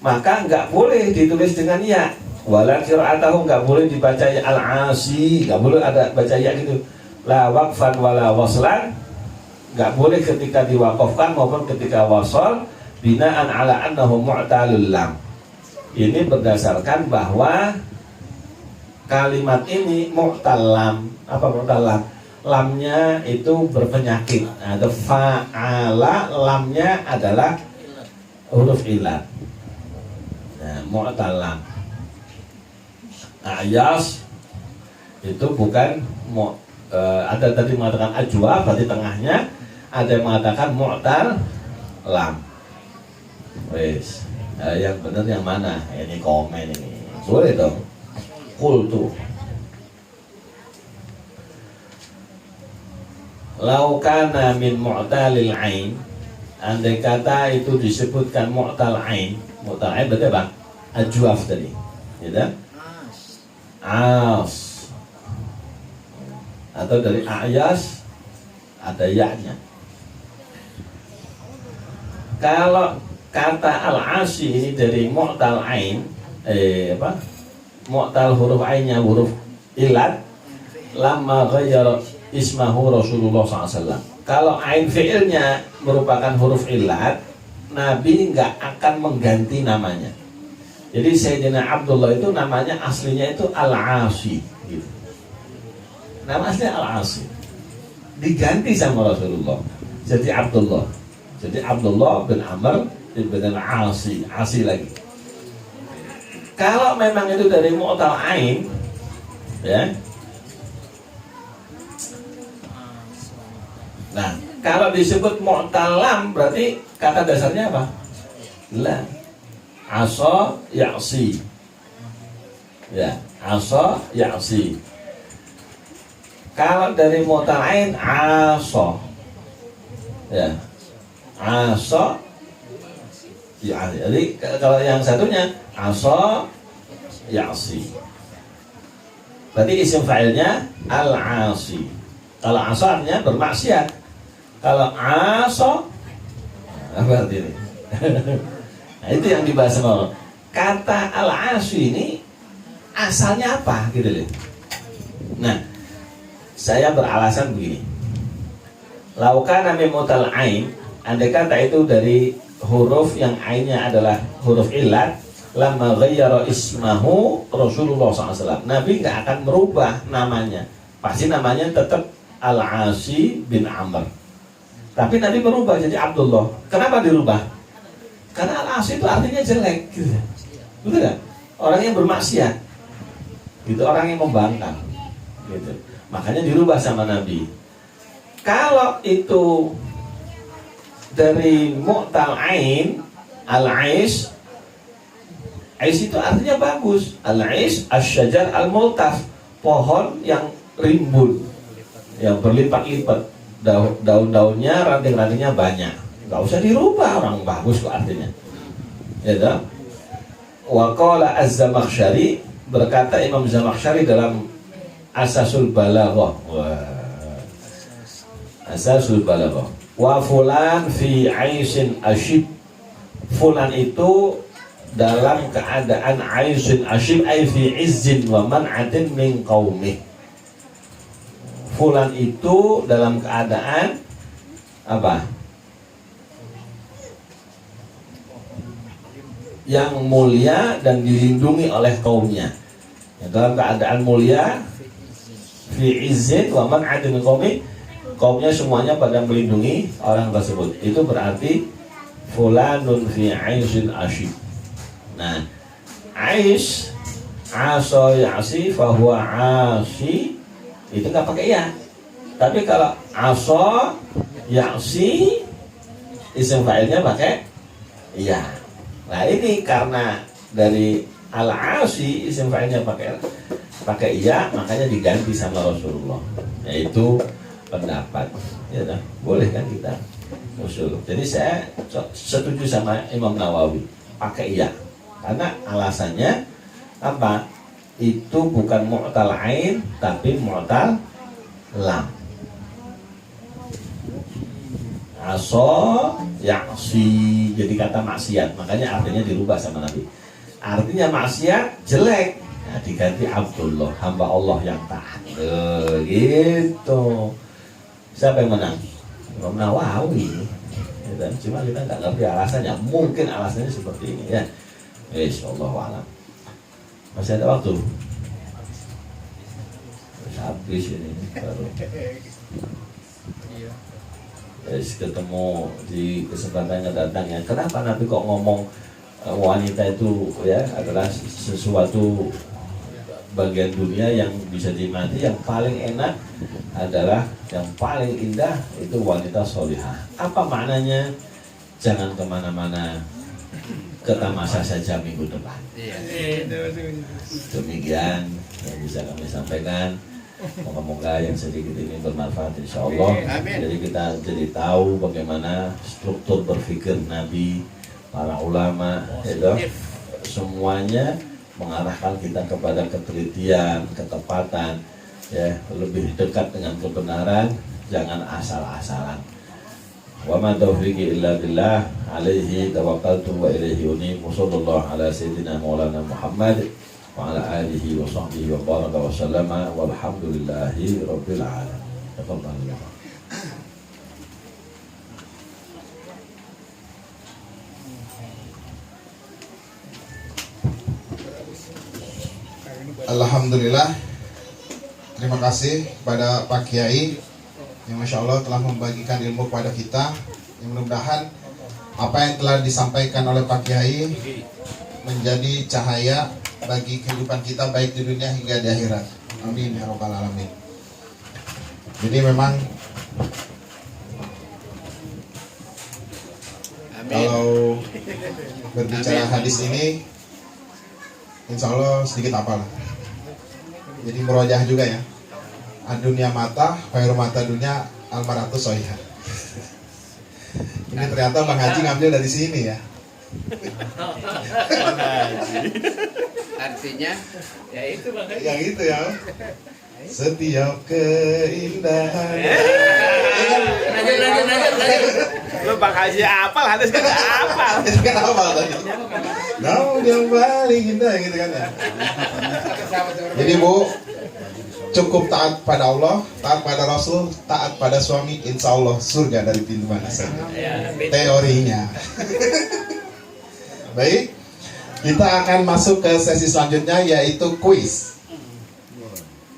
maka nggak boleh ditulis dengan ya. Wala qira'atahu, nggak boleh dibaca ya Al-Asi, nggak boleh ada baca ya gitu. La waqfan wala waslan, nggak boleh ketika diwakafkan maupun ketika wasol. Binaan ala annahu mu'talul lam. Ini berdasarkan bahwa kalimat ini mu'tal lam. Apa mu'tal lam? Lamnya itu berpenyakit. Ada fa'ala, lamnya adalah huruf ilat. Nah, mu'tal lam. A'yas itu bukan ada tadi mengatakan ajwa, berarti tengahnya. Ada yang mengatakan mu'tal lam. Wes, yang benar yang mana? Ini komen ini. Boleh dong. Qultu. Lau kana min mu'talil ain, andai kata itu disebutkan mu'tal ain. Mu'tal ain berarti apa? Ajwaf tadi. Ya. As. Atau dari A'yas ada ya-nya. Kalau kata al-asi ini dari mu'tal ain, mu'tal huruf ainnya huruf ilat, lama ghayyara ismahu Rasulullah SAW. Kalau ain fi'ilnya merupakan huruf ilat, Nabi nggak akan mengganti namanya. Jadi Sayyidina Abdullah itu namanya aslinya itu Al-Asi gitu. Nama aslinya Al-Asi, diganti sama Rasulullah jadi Abdullah. Jadi Abdullah bin Amr bin Al-Asi, Asi lagi. Kalau memang itu dari mu'tal ain, ya. Nah, Kalau disebut mu'tal lam berarti kata dasarnya apa? Lam. Asa ya'si. Ya, asa ya'si. Kalau dari mu'tal ain asa. Ya. Asa ya. Jadi kalau yang satunya asa ya'si. Berarti isim fa'ilnya al-asi. Kalau asa artinya bermaksiat. Kalau asa apa artinya? Nah, itu yang dibahas sama Allah. Kata al-asi ini asalnya apa gitu loh. Nah, saya beralasan begini. Laukana min mutal ain, andai kata itu dari huruf yang ainnya adalah huruf illat, lama ghayyara ismahu Rasulullah SAW. Nabi nggak akan merubah namanya. Pasti namanya tetap Al-Asi bin Amr. Tapi Nabi berubah jadi Abdullah. Kenapa dirubah? Karena Al-Asi itu artinya jelek gitu. Betul kan? Orang yang bermaksiat. Gitu, orang yang membangkang. Gitu. Makanya dirubah sama Nabi. Kalau itu dari mu'tal ain, al-ais, ais itu artinya bagus. Al-ais asy-syajar al-multaf, pohon yang rimbun, yang berlipat-lipat, daun-daunnya, ranting-rantingnya banyak. Gak usah dirubah, orang bagus kok artinya. Ya toh? Wa qala az-Zamakhsyari, berkata Imam Zamakhsyari dalam Asasul Balaghah. Asasul Balaghah. Wa fulan fi aisin asyib. Fulan itu dalam keadaan aisin asyib ay fi izzin wa man'atin min qaumih. Fulan itu dalam keadaan apa? Yang mulia dan dilindungi oleh kaumnya. Ya, dalam keadaan mulia fi izzin wa man'atin min qaumih, kaumnya semuanya pada melindungi orang tersebut. Itu berarti fulanun fi aisin asyib. Nah, ais asa ya'si fahuwa asi itu nggak pakai ya. Tapi kalau asa ya'si isim fa'ilnya pakai ya. Nah, ini karena dari al-asi isim fa'ilnya pakai iya, makanya diganti sama Rasulullah. Yaitu pendapat. Ya dah, boleh kan kita usul. Jadi saya setuju sama Imam Nawawi pakai iya. Karena alasannya apa? Itu bukan mu'tal ain tapi mu'tal lam. Aso ya'si, jadi kata maksiat. Makanya artinya dirubah sama Nabi. Artinya maksiat jelek. Nah, diganti Abdullah, hamba Allah yang taat. Gitu. Siapa yang menang? Imam Nawawi. Dan cuma kita nggak ngerti alasannya. Mungkin alasannya seperti ini ya. Insyaallah. Masih ada waktu. Habis ini baru. Ketemu di kesempatan yang datang ya. Kenapa Nabi kok ngomong wanita itu ya adalah sesuatu bagian dunia yang bisa dinikmati, yang paling enak adalah, yang paling indah itu wanita solihah. Apa maknanya? Jangan kemana-mana, ke Tamasa saja minggu depan. Demikian yang bisa kami sampaikan. Moga-moga yang sedikit ini bermanfaat insya Allah. Jadi kita jadi tahu bagaimana struktur berpikir Nabi, para ulama, ya, semuanya mengarahkan kita kepada ketelitian, ketepatan, ya, lebih dekat dengan kebenaran, jangan asal-asalan. Wa ma taufiqi illa billah, alaihi tawakkaltu wa ilaihi unib. Wassallallahu ala sayyidina Maulana Muhammad wa ala alihi wa sahbihi wa baraka wa sallama walhamdulillahi rabbil alamin. Tafadhal. Alhamdulillah. Terima kasih kepada Pak Kiai yang Masya Allah telah membagikan ilmu kepada kita. Yang mudah-mudahan apa yang telah disampaikan oleh Pak Kiai menjadi cahaya bagi kehidupan kita baik di dunia hingga di akhirat. Amin ya rabbal alamin. Jadi memang Kalau berbicara hadis ini, insya Allah sedikit hafal. Jadi merojah juga ya. Dunia mata, khairu mata dunia almaratu soihah. Ini ternyata Bang Haji ngambil dari sini ya. Artinya ya itu Bang Haji. Yang itu ya. Setiap keindahan. Lanjut. Lu Bang Haji apal, hadis kan apal. Itu kan apa tadi? Namun yang paling indah gitu kan ya. Jadi Bu, cukup taat pada Allah, taat pada Rasul, taat pada suami, insya Allah surga dari pintu mana saja. Teorinya. Baik, kita akan masuk ke sesi selanjutnya yaitu kuis.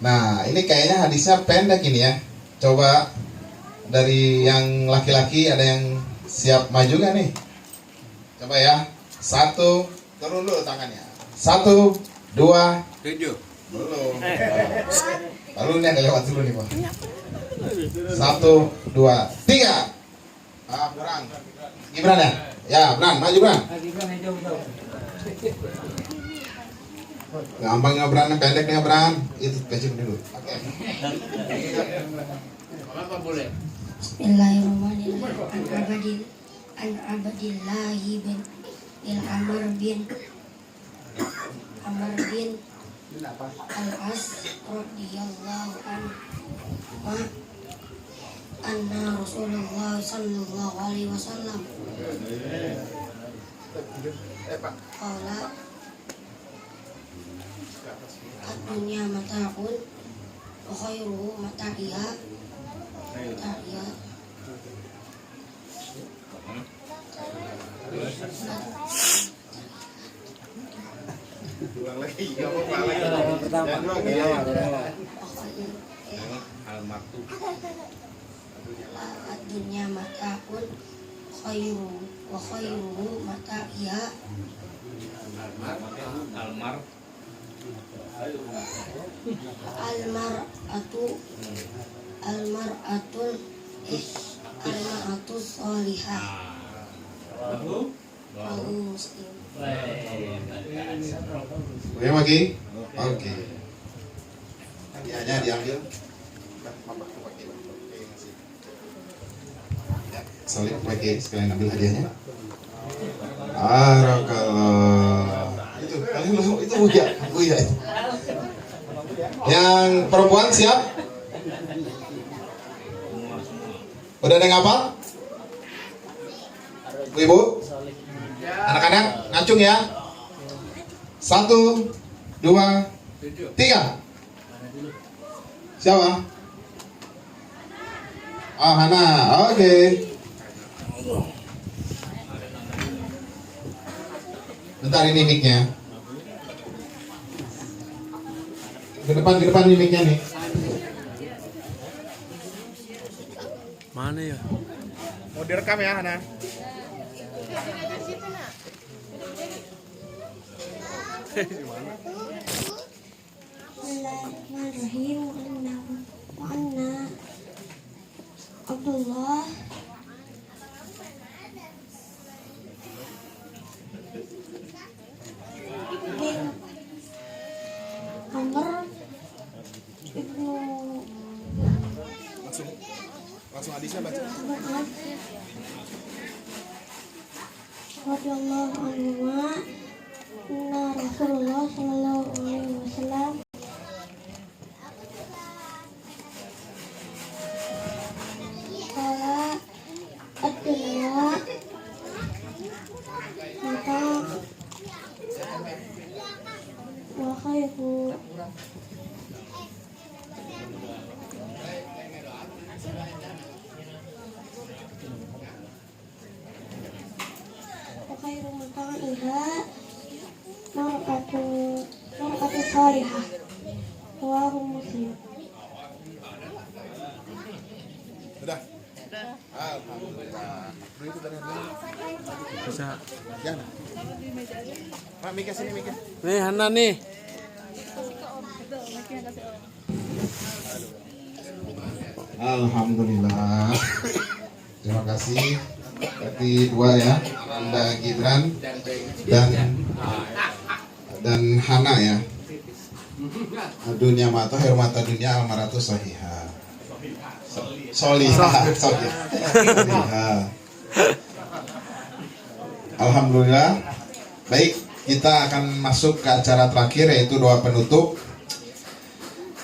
Nah, ini kayaknya hadisnya pendek ini ya. Coba dari yang laki-laki ada yang siap maju gak nih? Coba ya. 1, turun dulu tangannya. 1, 2, 7. belum. Lalu ini ada lewat dulu nih Pak. 1, 2, 3. Kurang. Gibran ya? Ya, Bran, maju Bran. Gampang nggak Bran, pendek nggak Bran? Itu kecil dulu. Oke. Apa boleh? Bismillahirrahmanirrahim. An Abdillahi bin Amr bin Al-As radhiyallahu anhu anna Rasulullah sallallahu alaihi wasallam qala ad-dunya mata'un wa khairuhu mata'iha dunia mata'un khairuhu mata'iha almar'atu sholihah. Muslim. Boleh lagi? Oke. Hadiahnya diambil. Ya, salib pakai sekalian ambil hadiahnya. Barakallah. Itu Buya itu. Yang perempuan siap? Udah ada yang hafal? Ibu? Anak-anak ngacung ya. 1, 2, 3. Siapa? Oh, Hana. Oke. Bentar ini mic-nya. Ke depan ini mic-nya nih. Mana ya? Mau direkam ya, Hana? Bismillahirrahmanirrahim. Wa anna Abdullah bin Amr ibnu Langsung hadisnya baca. radhiyallahu anhu anna Rasulullah sallallahu alaihi wasallam qala ad-dunya mata wa khairu khairu mata'iha mar'atu salihah. Rawahu Muslim. Sudah. Alhamdulillah. Itu dari Bisa. Ya. Pak, Mika sini Mika. Nih Hana nih. Alhamdulillah. Terima kasih Berarti 2 ya, Anda Gibran dan Hana ya. Dunia mata hermata dunia amaratu sohiha. Solihah. Alhamdulillah. Baik, kita akan masuk ke acara terakhir yaitu doa penutup.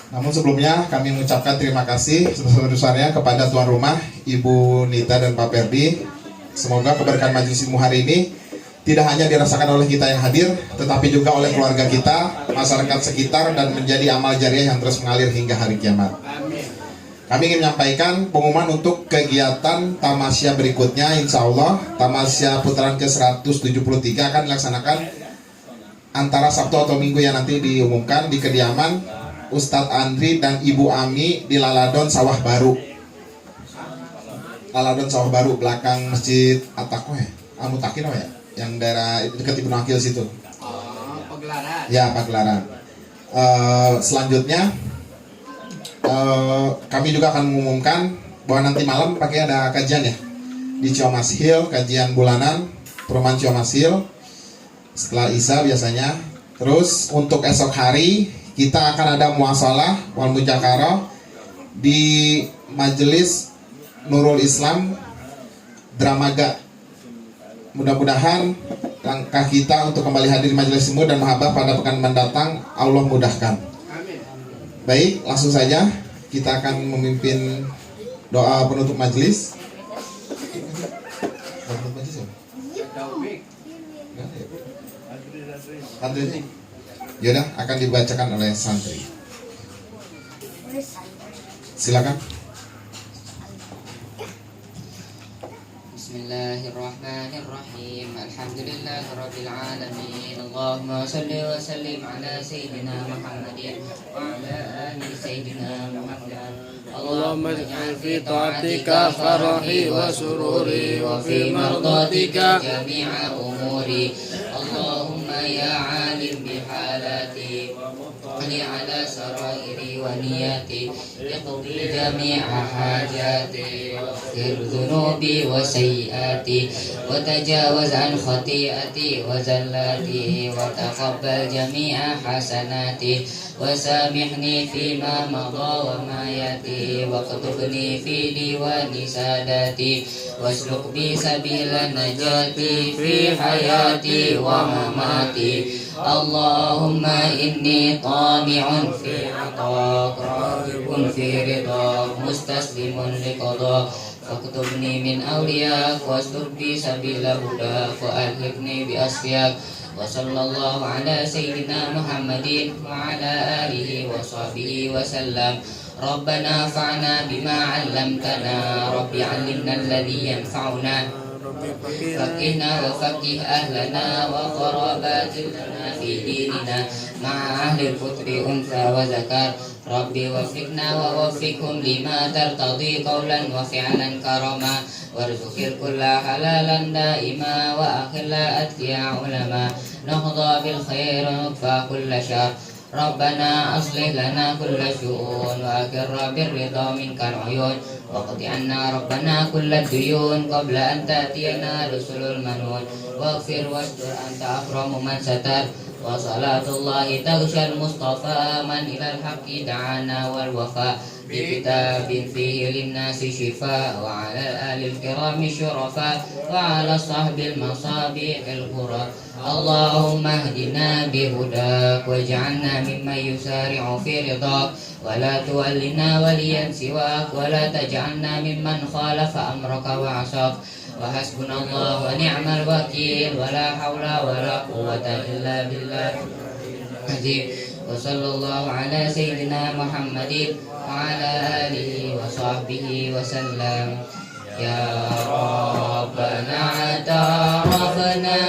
Namun sebelumnya kami mengucapkan terima kasih sebesar-besarnya kepada tuan rumah Ibu Nita dan Pak Perdi. Semoga keberkahan majelis ilmu hari ini tidak hanya dirasakan oleh kita yang hadir, tetapi juga oleh keluarga kita, masyarakat sekitar, dan menjadi amal jariah yang terus mengalir hingga hari kiamat. Kami ingin menyampaikan pengumuman untuk kegiatan Tamasya berikutnya. Insya Allah Tamasya putaran ke-173 akan dilaksanakan antara Sabtu atau Minggu yang nanti diumumkan di kediaman Ustadz Andri dan Ibu Ami di Laladon Sawah Baru. Laladon Sawah Baru belakang Masjid At-Taqwa ya? Amutakin ya? Yang daerah dekat Ibnu Akil situ. Pagelaran. Ya, Pagelaran. Selanjutnya kami juga akan mengumumkan bahwa nanti malam pakai ada kajian ya di Ciamas Hill, kajian bulanan Perumahan Ciamas Hill setelah Isya biasanya. Terus untuk esok hari kita akan ada muasalah wal mujakarah di Majelis Nurul Islam Dramaga. Mudah-mudahan langkah kita untuk kembali hadir di majelis ilmu dan mahabbah pada pekan mendatang Allah mudahkan. Baik, langsung saja kita akan memimpin doa penutup majelis. Yaudah, akan dibacakan oleh santri. Silakan. Bismillahirrahmanirrahim. Alhamdulillahirabbil alamin. Allahumma shalli wa sallim ala sayyidina Muhammadin wa ala ali sayyidina Muhammad. Allahumma ij'al fi ta'atika farahi wa sururi wa fi mardatika jami'a umuri. Allahumma ya alim bihalati li ala sarairi wa niyati iqdi jami'a hajati waghfir dhunubi wa sayyiati wa tajawaz an khati'ati wa zallati wa taqabbal jami'a hasanati wa samihni fima madha wa ma yati wa qutubni fi diwani sadati wasluk bi sabila najati fi hayati wa mamati. Allahumma inni tami'un fi 'atak raghibun fi ridak mustaslimun liqadak faktubni min awliyak wastur bi sabila hudak wa alhiqni bi asfiyak wa sallallahu ala sayyidina Muhammadin wa ala alihi wa sahbihi wa sallam. Rabbana fa'na bima 'allamtana rabbi 'allimna alladhi yanfa'una فقهنا وفقه أهلنا وقرابات لنا في ديننا مع أهل الفطر أنثى وذكر ربي وفقنا ووفقهم لما ترتضي قولا وفعلا كرما وارزق الكل حلالا دائما وأخل أتقياء علماء نهضى بالخير ونكفى كل شر ربنا أصلح لنا كل شؤون وأقر بالرضا منك العيون واقض عنا ربنا كل الديون قبل أن تأتينا رسل المنون واغفر واستر أنت أكرم من ستر وصلاة الله تغشى المصطفى من إلى الحق دعانا والوفاء بكتاب فيه للناس شفاء وعلى الآل الكرام الشرفاء وعلى الصحب المصابيح الغرى. اللهم اهدنا بهداك واجعلنا ممن يسارع في رضاك ولا تولنا وليا سواك ولا تجعلنا ممن خالف أمرك وعصاك. وحسبنا الله ونعم الوكيل ولا حول ولا قوة إلا بالله العظيم. وصلى الله على سيدنا محمد وعلى آله وصحبه وسلم. يا ربنا اعترفنا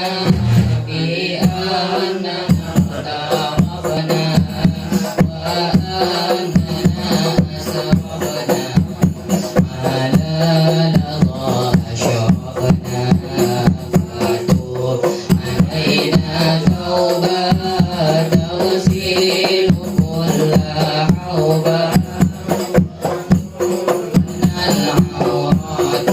بأننا اعترفنا وأننا أسرفنا على لظى أشرفنا فتوب علينا توبة تغسل كل حوبة من العورات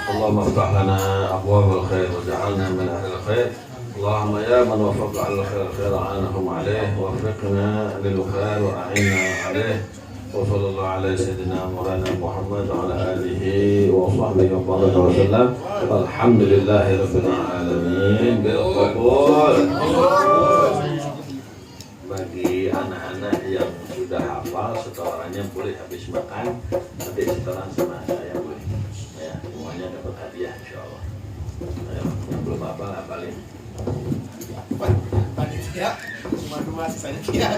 اللهم افتح لنا أبواب الخير وجعلنا من أهل الخير. اللهم يا من وفق على الخير الخير أعانهم عليه ووفقنا للخير وأعنا عليه. وصلى الله على سيدنا مولانا محمد وعلى آله وصحبه وبارك وسلم. الحمد لله رب العالمين بالقبول. Bagi anak-anak yang sudah hafal setorannya boleh habis makan nanti setoran sama saya boleh ya, semuanya dapat hadiah insyaallah. Yang belum hafal hafalin. Panitia cuma 2 sisanya kia.